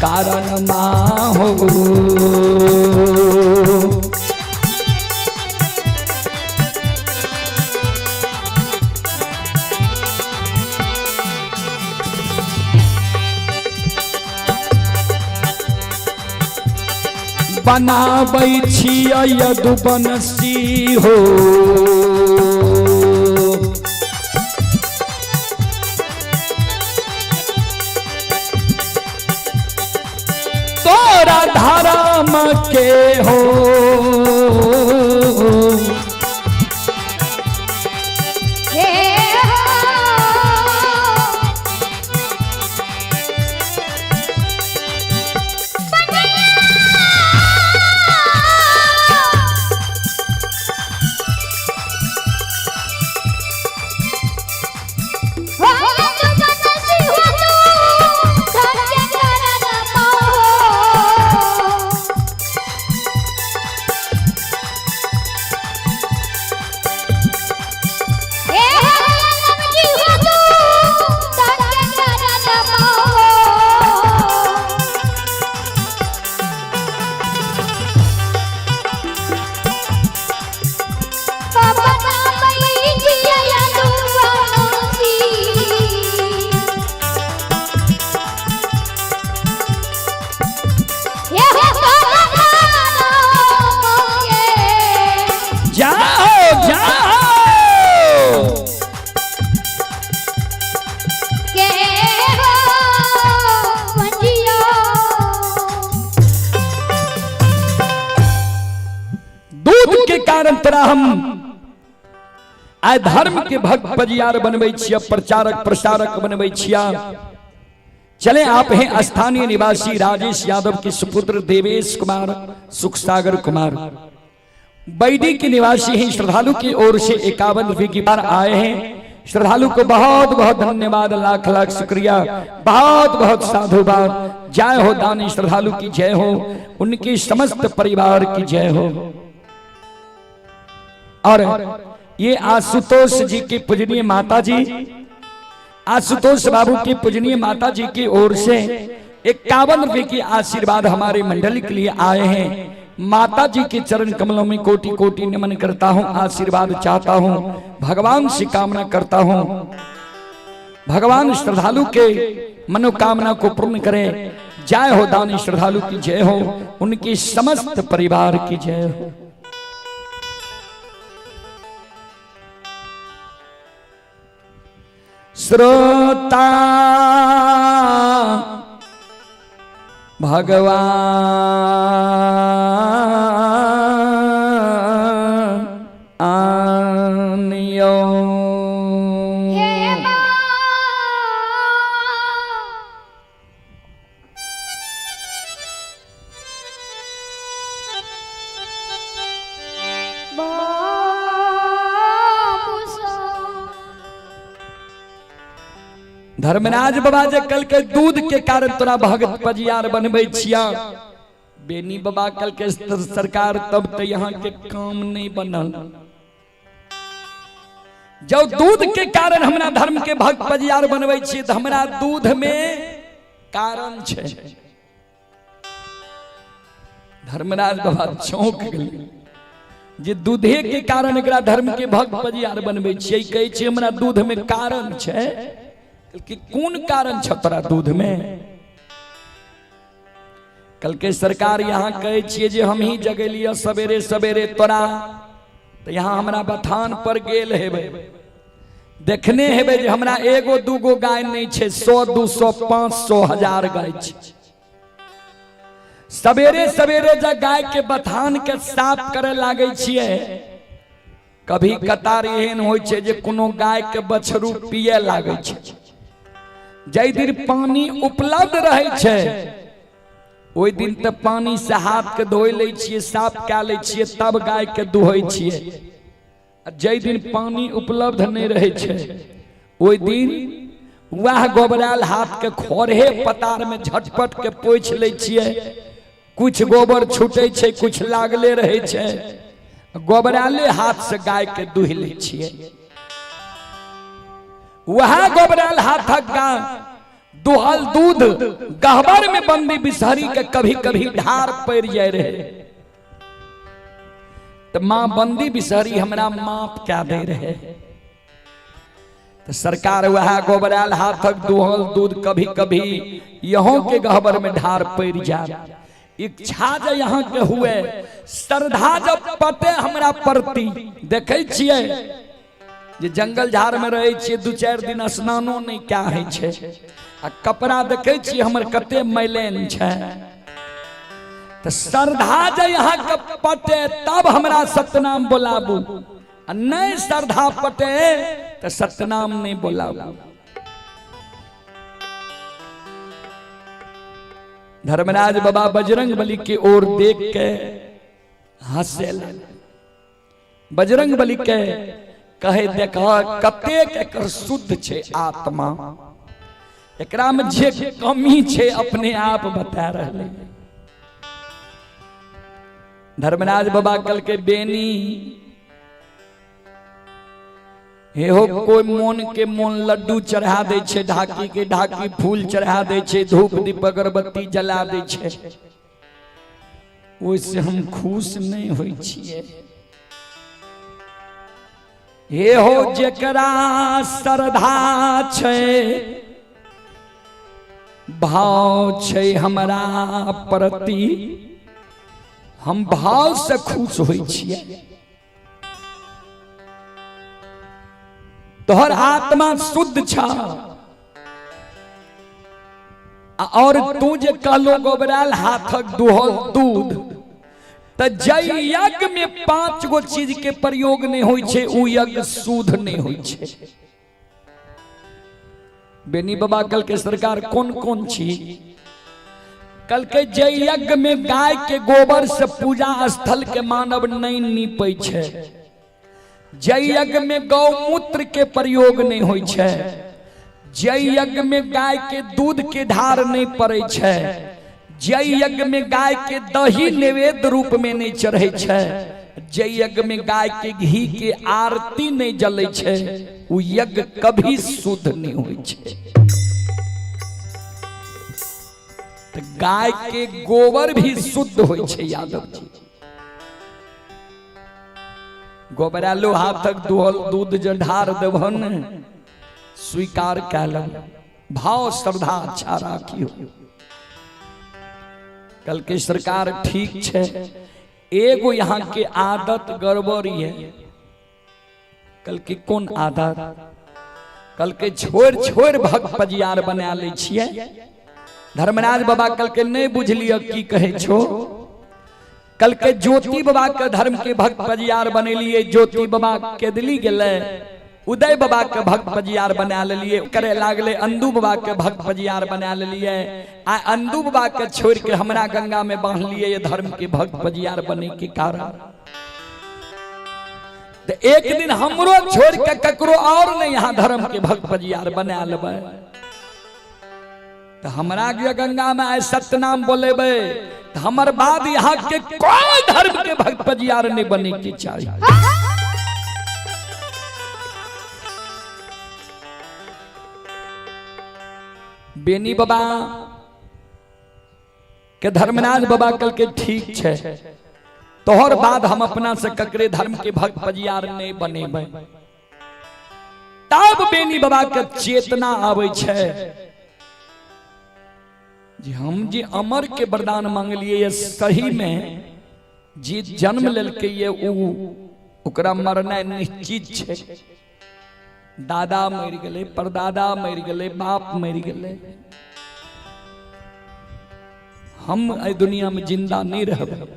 कारण मा हो। बनाबै छियै यदुवंशी हो, तोरा धर्म के हो। तोरा हम आय धर्म के भक्त पजियार बनबै छिया, प्रचारक प्रसारक बनबै छिया। चले आप हैं स्थानीय निवासी राजेश यादव के सुपुत्र देवेश कुमार सुखसागर कुमार, बैडी के निवासी हैं। श्रद्धालु की ओर से 51 रुपए की बार आए हैं। श्रद्धालु को बहुत बहुत धन्यवाद, लाख लाख शुक्रिया, बहुत बहुत साधुवाद। जय हो दानी श्रद्धालु की जय हो, उनके समस्त परिवार की जय हो। और ये आशुतोष जी की पूजनीय माता जी, आशुतोष बाबू की पूजनीय माता जी की ओर से 51 रुपए की आशीर्वाद हमारे मंडली के लिए आए हैं। माता जी के चरण कमलों में कोटि कोटि नमन करता हूँ, आशीर्वाद चाहता हूँ, भगवान से कामना करता हूँ भगवान श्रद्धालु के मनोकामना को पूर्ण करें। जय हो दानी श्रद्धालु की जय हो, उनकी समस्त परिवार की जय हो। श्रोता भगवान आनियो, धर्मराज बाबा जे कल के दूध के कारण तोरा भगत पजियार बनबै छिया। बेनी बाबा कल के सरकार तब तो यहाँ के काम नहीं बनल। जब दूध के कारण हमरा धर्म के भक्त पजियार बनबै छियै तो हमरा दूध में कारण छै। धर्मराज बाबा चौंक गेल, जे दूधे के कारण एकरा धर्म के भक्त पजियार बनबै छियै, कहै छियै हमरा दूध में कारण छै। कि कोन कारण छ तोरा दूध में? कल के सरकार यहाँ कहे छिए जे हम ही जगेलिए सवेरे सवेरे तोरा, तो यहाँ हमरा बथान पर गेल हेबे, देखने हेबे जे हमरा एगो दूगो गाय नहीं छे, 100 200 500 1000 गाय छे। सवेरे सवेरे जब गाय के बथान के साफ करे लागे छिए, कभी कतार एहन होय छे जे कोनो गाय के बछरू पिए लागे छे। जै दिन पानी उपलब्ध रहे छे ओई दिन त पानी से हाथ के धोई ले छिए, साफ कै ले छिए, तब गाय के दुहै छिए। जै दिन पानी उपलब्ध नहीं रहे छे ओई दिन वह गोबराल हाथ के खोरहे पतार में झटपट के पोछ ले छिए। कुछ गोबर छूटे छे, कुछ लागले रहे छे, गोबराले हाथ से गाय के दुह ले छिए। वह गोबराल हाथक गाय दुहल दूध गहबर में बंदी बिसहरी के कभी कभी ढार पड़ जाए रहे, तो मां बंदी बिसहरी हमरा माफ क्या दे रहे। तो सरकार वह गोबराल हाथक दुहल दूध कभी कभी यहों के गहबर में ढार पड़ जाए। इच्छा जो यहाँ के हुए, श्रद्धा जब पटे हमरा प्रति, देखे छिए जे जंगल झाड़ में रहे छिए 2-4 दिन स्नानो नहीं क्या है छे, आ कपड़ा देखे छिए हमर कते मैलेन छे। तो श्रद्धा जो यहाँ के पटे तब हमरा सतनाम बोलाबू, आ नहीं श्रद्धा पटे तो सतनाम नहीं बोलाबू। धर्मराज बाबा बजरंग बली की ओर देख के हंसे लगे। बजरंग बली के कहे देखा कतेक एकर शुद्ध छे आत्मा, एकरा में जे कमी छे अपने आप बता रहे। धर्मराज बाबा कल के बेनी हे हो, कोई मोन के मोन लड्डू चढ़ा दे छे, ढाकी के ढाकी फूल चढ़ा दे छे, धूप दीप अगरबत्ती जला दे छे, ओइसे हम खुश नहीं होई छिए। हे हो जेकरा श्रद्धा छे, भाव छे हमरा प्रति, हम भाव से खुश होई छिए। तोहर आत्मा शुद्ध छा, और तू जे कहलो गोबराल हाथक दुहल दूध, त जय यज्ञ में 5 गो चीज के प्रयोग नहीं होई छे, उ यज्ञ शुद्ध नहीं होई छे। बेनी बाबा कल के सरकार कौन कौन चीज? कल के जय यज्ञ में गाय के गोबर से पूजा स्थल के मानव नहीं नीपे छे। जय यज्ञ में गौमूत्र के प्रयोग नहीं होई छे। जय यज्ञ में गाय के दूध के धार नहीं पड़े छे। जय यज्ञ में गाय के दही नैवेद्य रूप में नहीं चढ़े छे। जय यज्ञ में गाय के घी के आरती नहीं जले छे। उ यज्ञ कभी शुद्ध नहीं होई छे। तो गाय के गोबर भी शुद्ध होई छे यादव जी। गोबरालो हाथक दुहल दूध जो ढार देवन स्वीकार कैलन, भाव श्रद्धा अच्छा राखियो। कल के सरकार ठीक छे, एगो यहाँ के आदत गड़बड़ी है। कल के कौन आदत? कल के छोड़ छोड़ भक्त पजियार बना ले छिए। धर्मराज बाबा कल के नहीं बुझलिए की कहे छो। कल के ज्योति बाबा के धर्म के भक्त पजियार बनेलिए, ज्योति बाबा के दिली गेले, उदय बाबा के भक्त पजियार बना लेलिए, करे लागले अंदू बाबा के भक्त पजियार बना लेलिए। आ अंदू बाबा के छोड़ के हमरा गंगा में बांध लिए ये धर्म के भक्त पजियार बने के कारण। तो एक दिन हमरो छोड़ के ककरो और ने यहाँ धर्म के भक्त पजियार बना लेबे, तो हमरा गंगा में आए सत्यनाम बोलेबे, तो हमर बाद यहाँ के कोई धर्म के भक्त पजियार नहीं बने के चाहिए। बेनी बाबा के धर्मराज बाबा कल के ठीक छे, तोहर बाद हम अपना से ककरे धर्म के भक्त पजियार नहीं बनेबै। तब बेनी बाबा के चेतना आवे छे जी हम जे अमर के वरदान मांगलिए ये सही में जी जन्म लेलके ये ओकरा मरना निश्चित छे। दादा मर गए, परदादा मर गए, बाप मर गए, हम ए दुनिया में जिंदा नहीं रहब।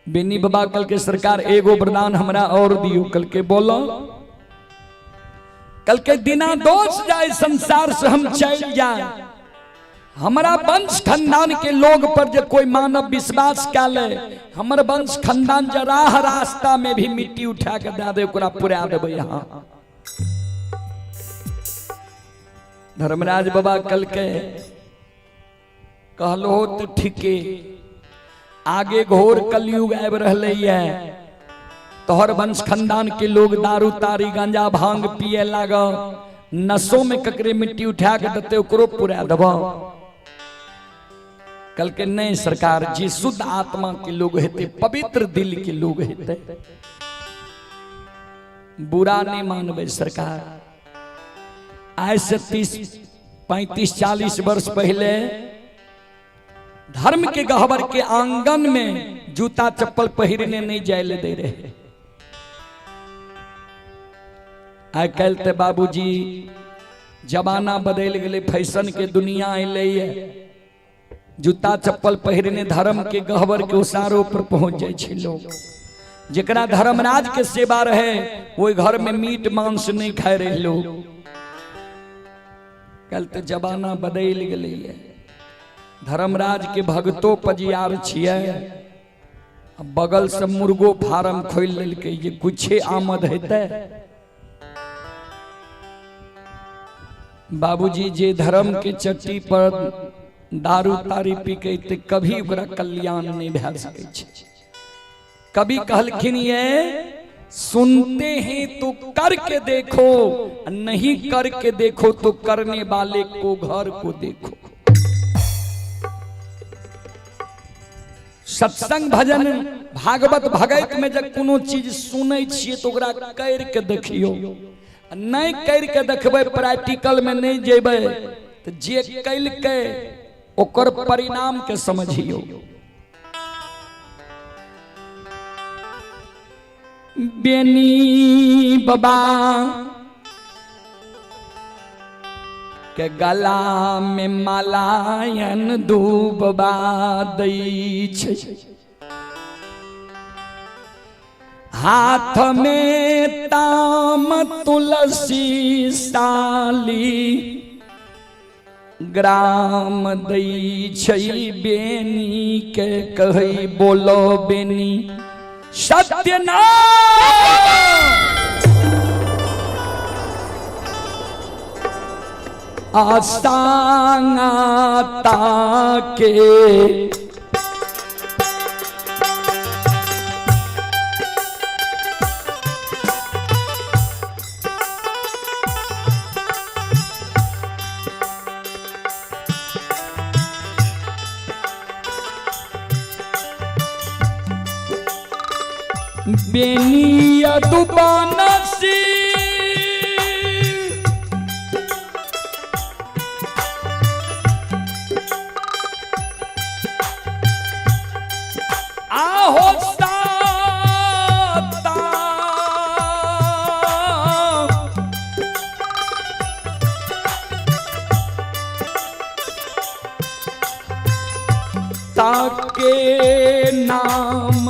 बेनी बाबा कल के सरकार एगो वरदान हमरा और दियो। कल के बोलो, कल के दिना दोष जाए संसार से हम चल जाए। हमारा वंश खानदान के लोग पर जो कोई मानव विश्वास क्या ले, हमारे वंश खानदान जरा रास्ता में भी मिट्टी उठा के दे दे ओकरा पुरा देबे। यहाँ धर्मराज बाबा कल के कहलो तो ठीके, आगे घोर कलयुग आब रहले है। तोहर वंश खानदान के लोग दारू तारी गांजा भांग पिए लाग, नसों में ककरे मिट्टी उठा के देते ओकरो पुरा देबो। कल के नहीं सरकार जी शुद्ध आत्मा के लोग हेते, पवित्र दिल के लोग हेते, बुरा नहीं मानबे सरकार। आज से 30-35-40 वर्ष पहले धर्म के गहवर के आंगन में जूता चप्पल पहिरने नहीं जाए दे रहे। आई कल ते बाबूजी जमाना बदल गए, फैशन के दुनिया अले, जूता चप्पल पहिरने धर्म के गहवर के उसारो पर पहुंच जाए लोग। जरा धर्मराज के सेवा रहे वो घर में मीट मांस नहीं खाए रहे लोग। कल तो जमाना बदल गए, धर्मराज के भगतो पजियार छिए, बगल से मुर्गो फार्म खोल लेलकै, ये कुछे आमद हेतै। बाबूजी जे धर्म के चट्टी पर दारू तारी पीके ते कभी ओकरा कल्याण नहीं भै सकै छै। कभी कहलखिन ये सुनते हैं तो करके देखो, नहीं करके देखो तो करने वाले को घर को देखो। सत्संग भजन भागवत भगत में जब कोनो चीज सुनै छियै तो ओकरा कर के देखियो, नहीं कर के देखबै प्रैक्टिकल में नहीं जेबै तो जे कैल के ओकर परिणाम के समझियो। बेनी बाबा के गला में मालायन दूबा दै छै, हाथ में ताम तुलसी साली ग्राम दै छै। बेनी के कहै बोलो बेनी सत्यनारायण, आसांगता के बेनिया दुबाना सी आहो साता ताके नाम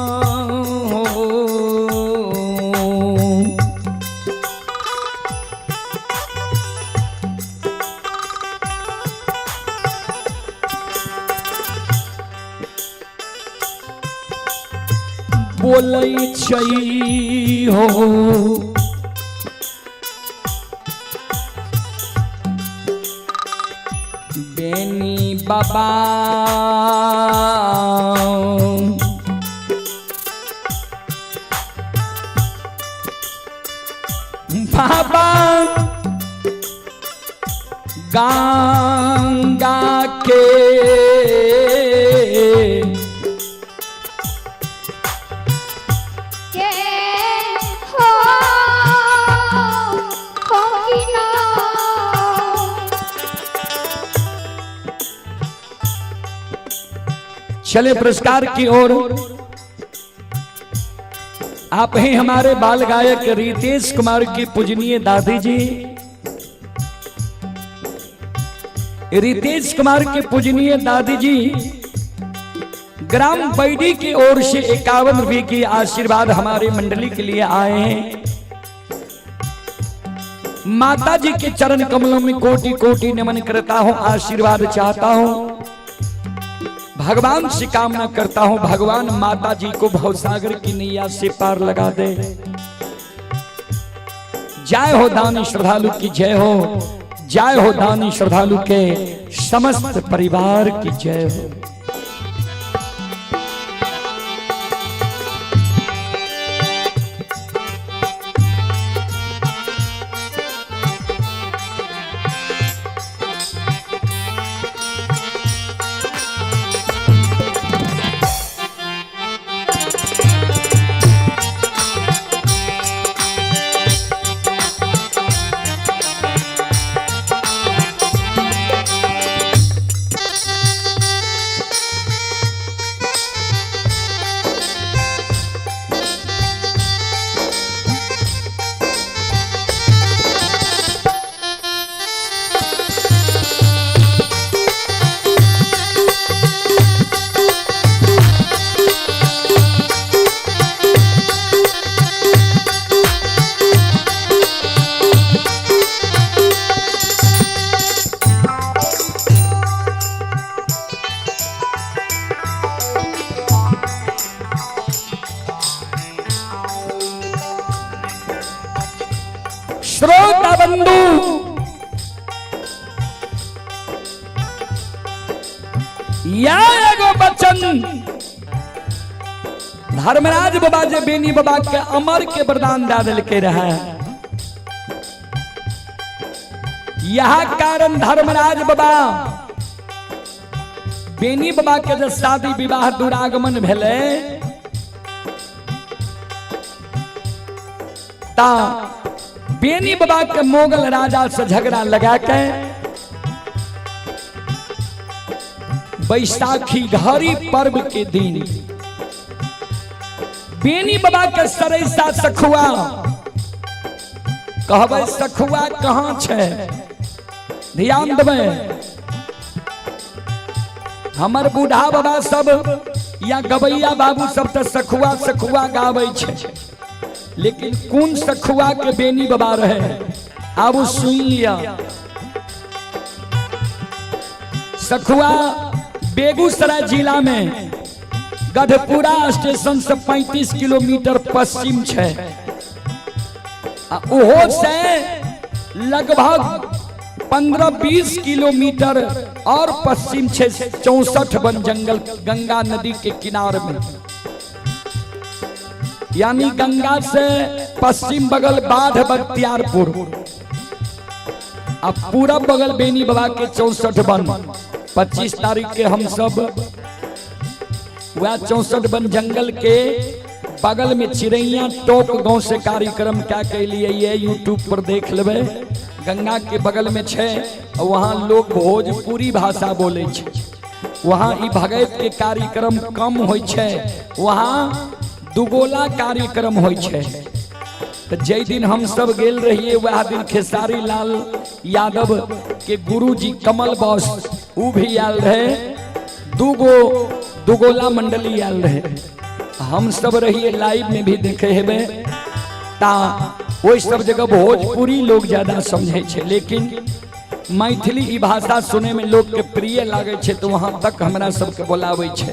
बोलै छै हो। बेनी बाबा बाबा गंगा के चले पुरस्कार की ओर। आप हैं हमारे बाल गायक रितेश कुमार की पूजनीय दादी जी। रितेश कुमार के पूजनीय दादी जी ग्राम बैडी की ओर से 51 रुपये की आशीर्वाद हमारे मंडली के लिए आए हैं। माता जी के चरण कमलों में कोटि कोटि नमन करता हूं, आशीर्वाद चाहता हूं, भगवान से कामना करता हूं भगवान माता जी को भवसागर की नैया से पार लगा दे। जय हो दानी श्रद्धालु की जय हो, जय हो दानी श्रद्धालु के समस्त परिवार की जय हो। श्रोता बंधु, या एगो बचन धर्मराज बाबा जे बेनी बाबा के अमर के वरदान दे दिल के रहे। यह कारण धर्मराज बाबा बेनी बाबा के जब शादी विवाह दुरागमन भेले ता बेनी बाबा के मोगल राजा से झगड़ा लगा के बैसाखी घड़ी पर्व के दिन बेनी बाबा के सरैसा सखुआ कहबै सखुआ कहाँ छे, ध्यान देबै। हमर बूढ़ा बाबा सब या गवैया बाबू सब तो सखुआ सखुआ गाबै छे, लेकिन कौन सखुआ के बेनी बाबा रहे अब सुन लिया। सखुआ बेगूसराय जिला में गढ़पुरा स्टेशन से 35 किलोमीटर पश्चिम है। ओहो से लगभग 15-20 किलोमीटर और पश्चिम है 64 वन जंगल गंगा नदी के किनारे में, यानी गंगा से पश्चिम बगल बाढ़ बख्तियारपुर, अब पूरा बगल बेनी बाबा के 64 वन। 25 तारीख के हम सब वह 64 वन जंगल के बगल में चिड़ैया टोक गांव से कार्यक्रम क्या के लिए ये यूट्यूब पर देख लेबे। गंगा के बगल में छे, वहाँ लोग भोजपुरी भाषा बोले छे, वहाँ ई भगत के कार्यक्रम कम होय छे, वहाँ दुगोला कार्यक्रम होय छे। तो जय दिन हम सब गेल रहिए वह दिन खेसारी लाल यादव के गुरुजी कमल बॉस उ भी आयल रहे, दुगोला मंडली आयल रहे, हम सब रहिए लाइव में भी देखे हेबे। ता वो सब जगह भोजपुरी लोग ज्यादा समझे छे, लेकिन मैथिली ई भाषा सुने में लोग के प्रिय लागे छे, तो वहां तक हमरा सबके बोलावे छे।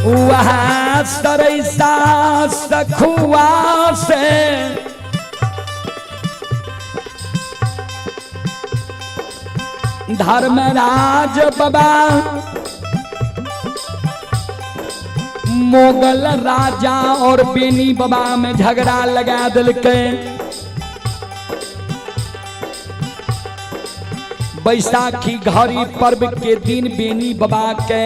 वहाँ सरैसा सखुआ से धर्मराज बाबा मोगल राजा और बेनी बाबा में झगड़ा लगा दिल के। बैसाखी घड़ी पर्व के दिन बेनी बाबा के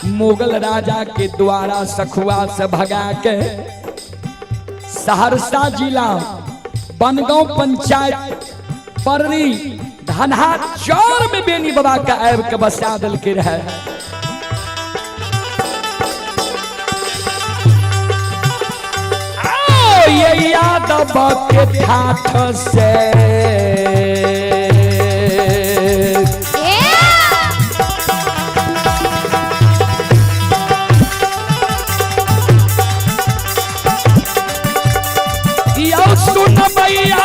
मुगल राजा के द्वारा सखुआ से भगा के सहरसा जिला बनगांव पंचायत बरनी धनहा चौर में बेनी बाबा का ऐब के बसा दल के रहे। ये यादव के ठाठ से यो सुन भैया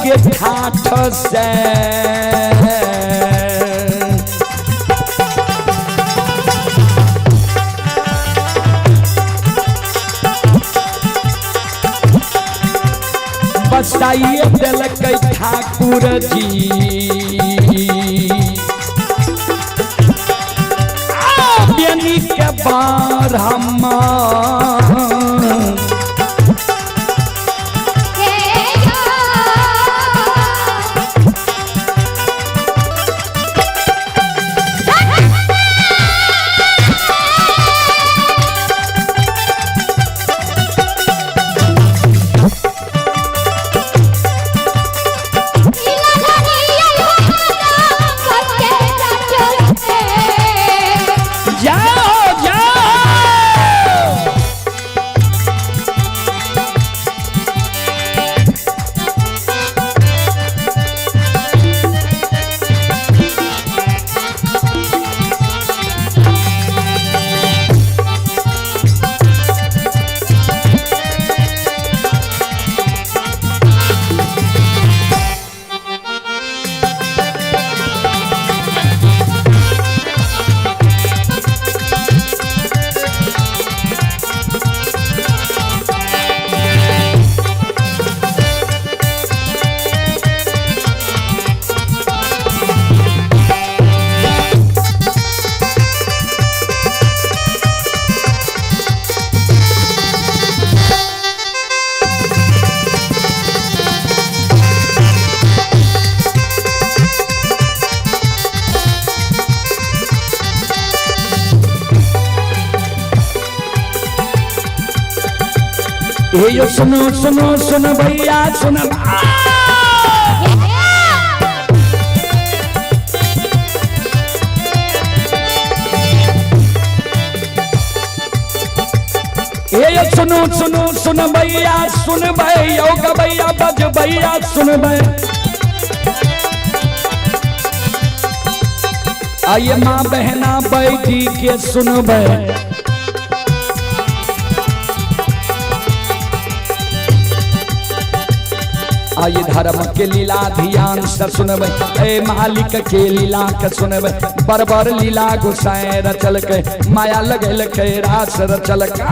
के ठाठ से बसाइए दिल के ठाकुर जी बेनी के बार हम यो सुनो सुनो सुन भैया सुन ये सुनो सुनो सुन भैया सुन भैया भैया बज भैया सुन भैया आइए माँ बहना बैठी के सुन भैया आइए धर्म के लीला ध्यान से सुनबे ए मालिक के लीला के सुनबे बरबर लीला गुसाए रचल के माया लगल के रास रचल के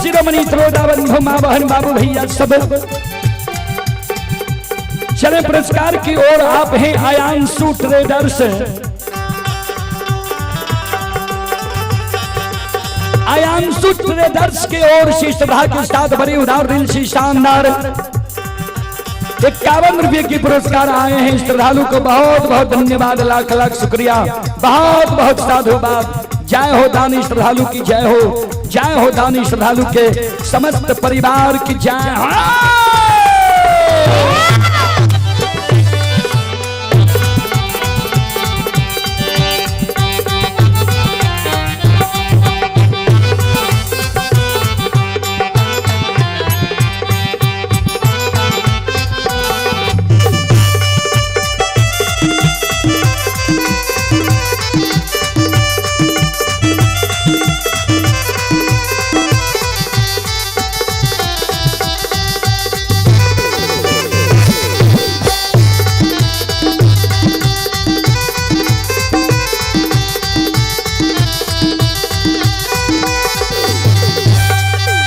शिरोमणि त्रोदाबंधु माँ बहन बाबू भैया सब चले पुरस्कार की ओर। आप हैं आयांशु ट्रेडर्स आयांशु ट्रेडर्स के ओर से श्रद्धा के साथ बड़ी उदार दिल से शानदार 51 रुपये की पुरस्कार आए हैं। श्रद्धालु को बहुत बहुत धन्यवाद, लाख लाख शुक्रिया, बहुत बहुत साधुवाद। जय हो दानी श्रद्धालु की जय हो, जय हो दानी श्रद्धालु के समस्त परिवार की जय हो।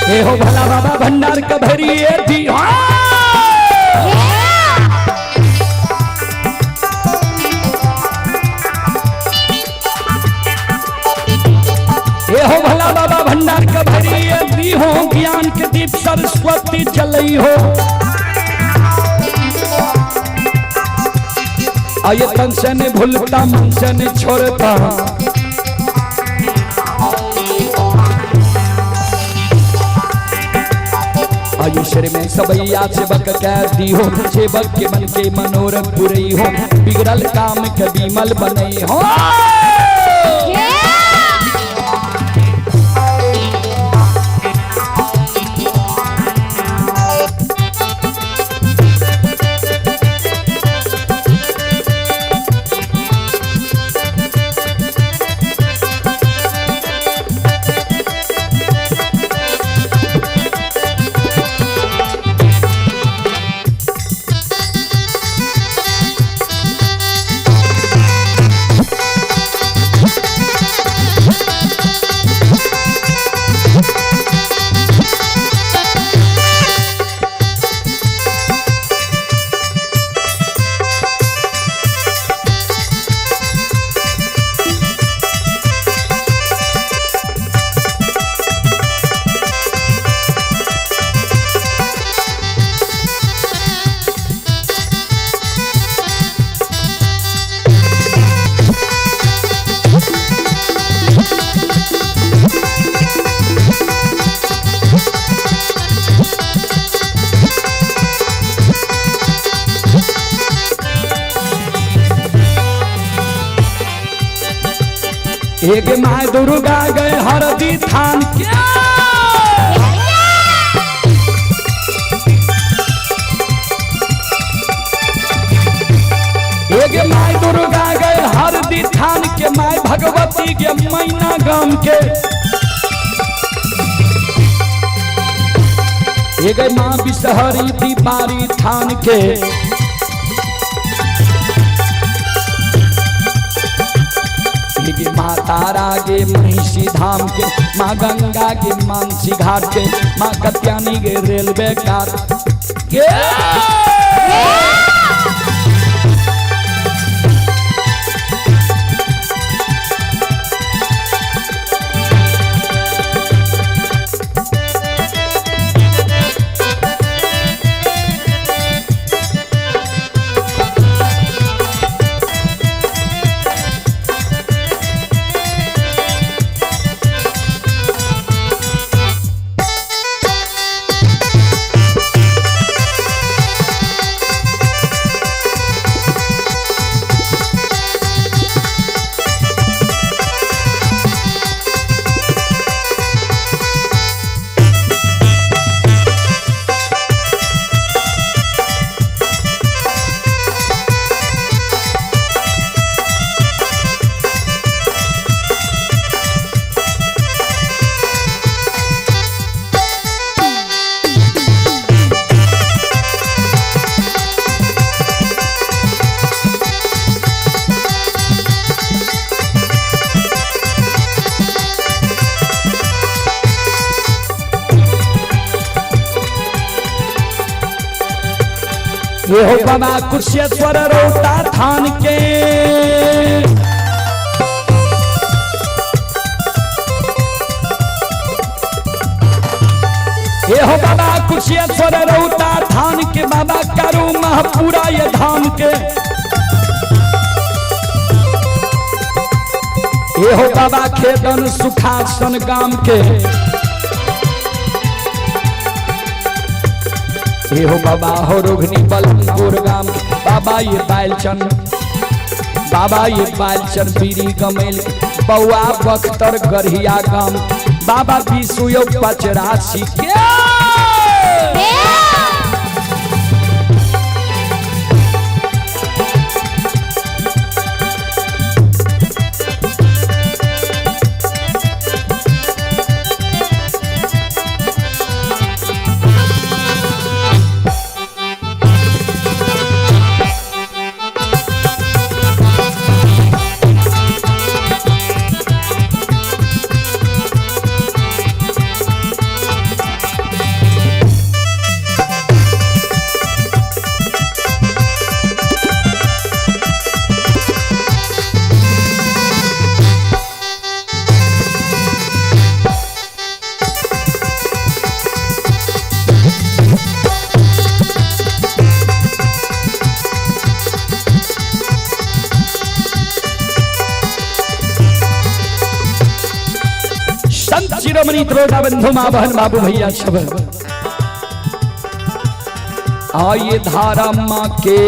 हे हो भला बाबा भंडार का भरी थी। हे हो भला बाबा भंडार का भरी दी हो, ज्ञान के दीप सरस्वती चलई हो। आये तन से ने भूलता, मन से ने छोड़ता, आयुष्य में सबैया सेवक कह दी हो, सेवक के मन के मनोरथ पुरई हो, बिगड़ल काम के विमल बनई हो। एक माँ दुर्गा गए हरदी थान के, एक माँ दुर्गा गए हरदी थान के, माँ भगवती के मैना गाम के, एक माँ बिसहरी दीपारी थान के, माँ तारा के महिषी धाम के, माँ गंगा के मानसी घाट के, माँ कत्यानी के रेलवे कार के। ये हो बाबा कुशेश्वर रोटा थान के, ये हो बाबा कुशेश्वर रौता धान के बाबा करू महपूरा ये धाम के ये हो बाबा खेदन सुखासन गाम के ये हो बाबा हो रोघनी बलपुर गाम बाबा ये बालचन बीरी गमेल बउआ बख्तर गढ़िया गाम बाबा विष्णु 85 के शिरोमणि त्रोटा बंधु माँ बहन बाबू भैया सब आइए धारा माँ के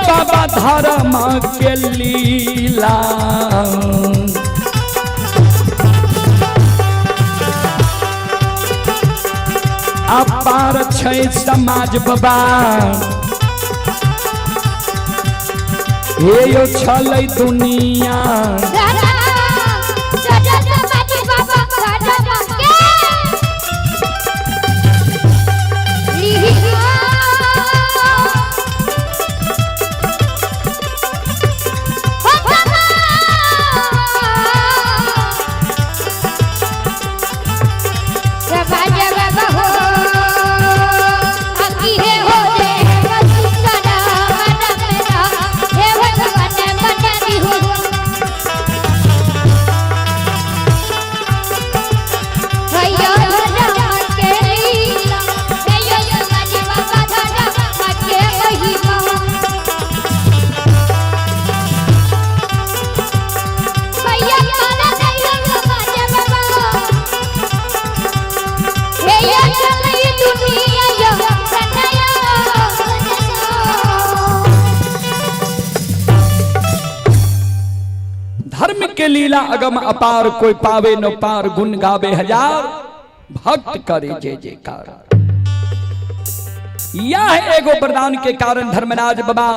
बाबा धारा माँ के लीला अपार छै समाज बाबा ये यो छलै दुनिया लीला अगम अपार कोई पावे न पार गुण गावे हजार भक्त करे जय जयकार। यह एगो वरदान के कारण धर्मराज बाबा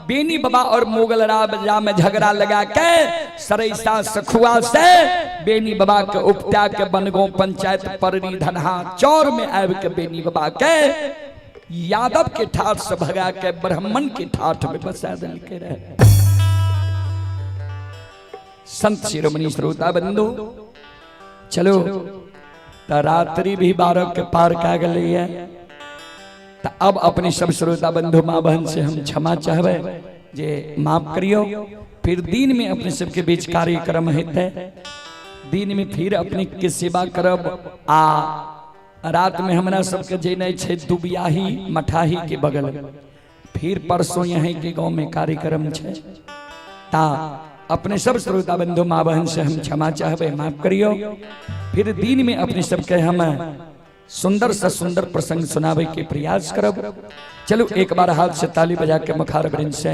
बेनी बाबा और मुगल राजा में झगड़ा लगा के सरैसा सखुआ से बेनी बाबा के उपत्या के बनगो पंचायत पररी धनहा चौर में आब के बेनी बाबा के यादव के ठाठ से भगा के ब्राह्मण के ठाठ में बसा दिल के रहे। संत शिरोमणि श्रोता बंधु चलो रात्रि भी 12 के पार का गई है तो अब अपने सब श्रोता बंधु माँ बहन से हम क्षमा चाहबे जे माफ करियो। फिर दिन में अपने सबके बीच कार्यक्रम हेतै, दिन में फिर अपने के सेवा करब आ रात में हमरा सबके जेने छे दुबियाही मठाही के बगल फिर परसों यहीं के गांव में कार्यक्रम छे ता अपने सब श्रोता बंधु माँ बहन से हम क्षमा चाहबे माफ करियो। फिर दिन में अपने सबके हम सुंदर से सुंदर प्रसंग सुनावे के प्रयास करब। चलो एक बार हाथ से ताली बजा के मुखार वृंद से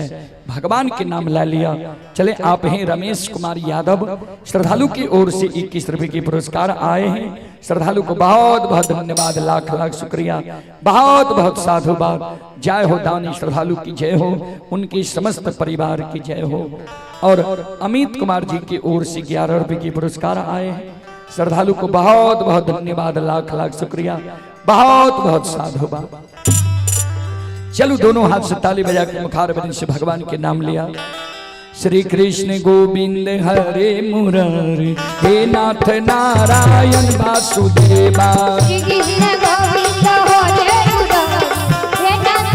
भगवान के नाम ला लिया। चले आप हैं रमेश कुमार यादव, श्रद्धालु की ओर से 21 रुपए की पुरस्कार आए हैं। श्रद्धालु को बहुत बहुत धन्यवाद, लाख लाख शुक्रिया, बहुत बहुत साधुवाद। जय हो दानी श्रद्धालु की जय हो, उनकी समस्त परिवार की जय हो। और अमित कुमार जी की ओर से 11 रुपए की पुरस्कार आए हैं। श्रद्धालु को बहुत बहुत धन्यवाद, लाख लाख शुक्रिया, बहुत बहुत साधुवाद। चलो दोनों हाथ से ताली बजा के मुखार बदन से भगवान के नाम लिया। श्री कृष्ण गोविंद हरे मुरारी, हे नाथ नारायण वासुदेवा। श्री कृष्ण गोविंद हरे मुरारी, हे नाथ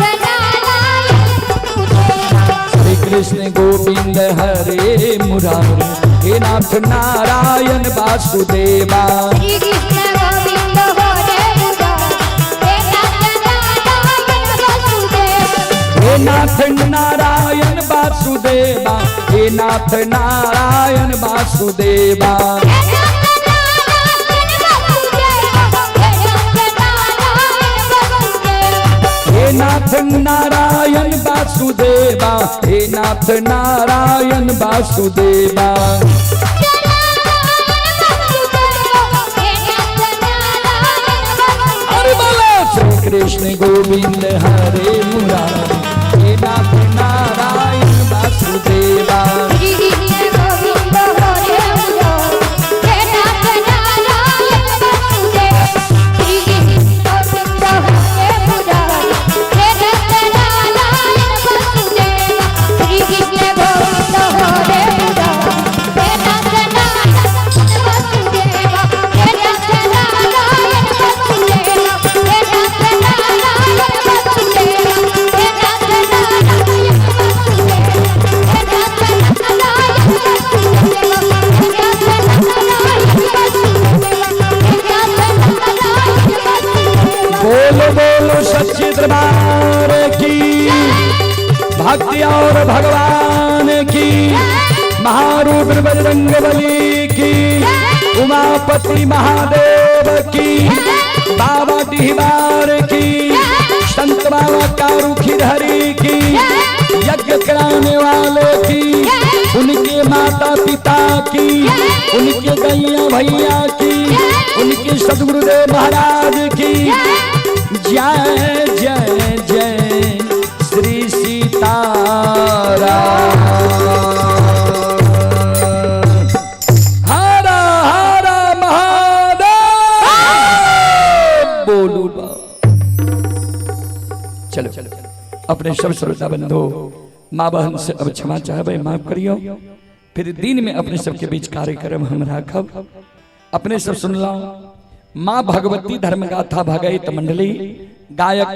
कृष्ण गोविंद हरे मुरारे, हे नाथ नारायण वासुदेवा। श्री कृष्ण गोविंद हरे हे नाथ नारायण वासुदेवा, हे नाथ नारायण वासुदेवा। हे नाथ नारायण वासुदेवा, हे नाथ नारायण वासुदेवा। अरे बोलो श्री कृष्ण गोविंद हरे मुरारे, हे नाथ नारायण वासुदेवा। बोलो बोलो सच्चे दरबार की, भक्ति और भगवान की, महारुद्र बजरंगबली की, उमापति महादेव की, बाबा डिहबार की, संत बाबा कारुखी हरि की, यज्ञ कराने वाले की, उनके माता पिता की, उनके गैया भैया की, उनके सदगुरुदेव महाराज की। जय जय जय श्री सीताराम। हर हर महादेव। बोलो चलो अपने सब श्रोता बंधु माँ बहन से अब क्षमा चाहबे, माफ करियो। फिर दिन में अपने सबके बीच कार्यक्रम हम राखब। अपने सब सुनला माँ भगवती धर्मगाथा भगैत मंडली, गायक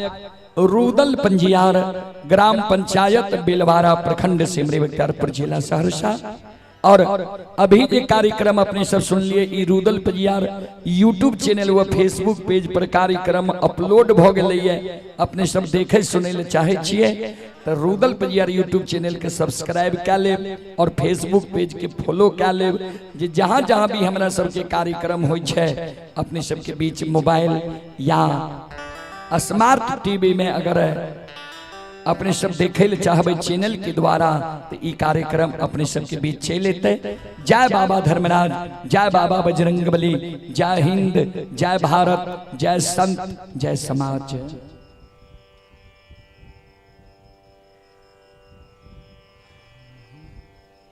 रुदल पंजियार, ग्राम पंचायत बेलवारा, प्रखंड सिमरी बख्तियारपुर जिला सहरसा। और अभी ये कार्यक्रम अपने सब सुन लिए। ई रुदल पंजियार यूट्यूब चैनल व फेसबुक पेज पर कार्यक्रम अपलोड भ गए। अपने सब देखे सुने ले चाहे छिए तो रुदल पंजियार यूट्यूब चैनल के सब्सक्राइब कर ले और फेसबुक पेज के फॉलो कर ले। जे जहाँ जहाँ भी हमारा सबके कार्यक्रम हो अपने सबके बीच मोबाइल या स्मार्ट टीवी में अगर अपने सब देखे ले चाहबे चैनल के द्वारा तो ई कार्यक्रम अपने सब के बीच चले। जय बाबा धर्मराज, जय बाबा बजरंगबली, जय हिंद, जय भारत, जय संत, जय समाज।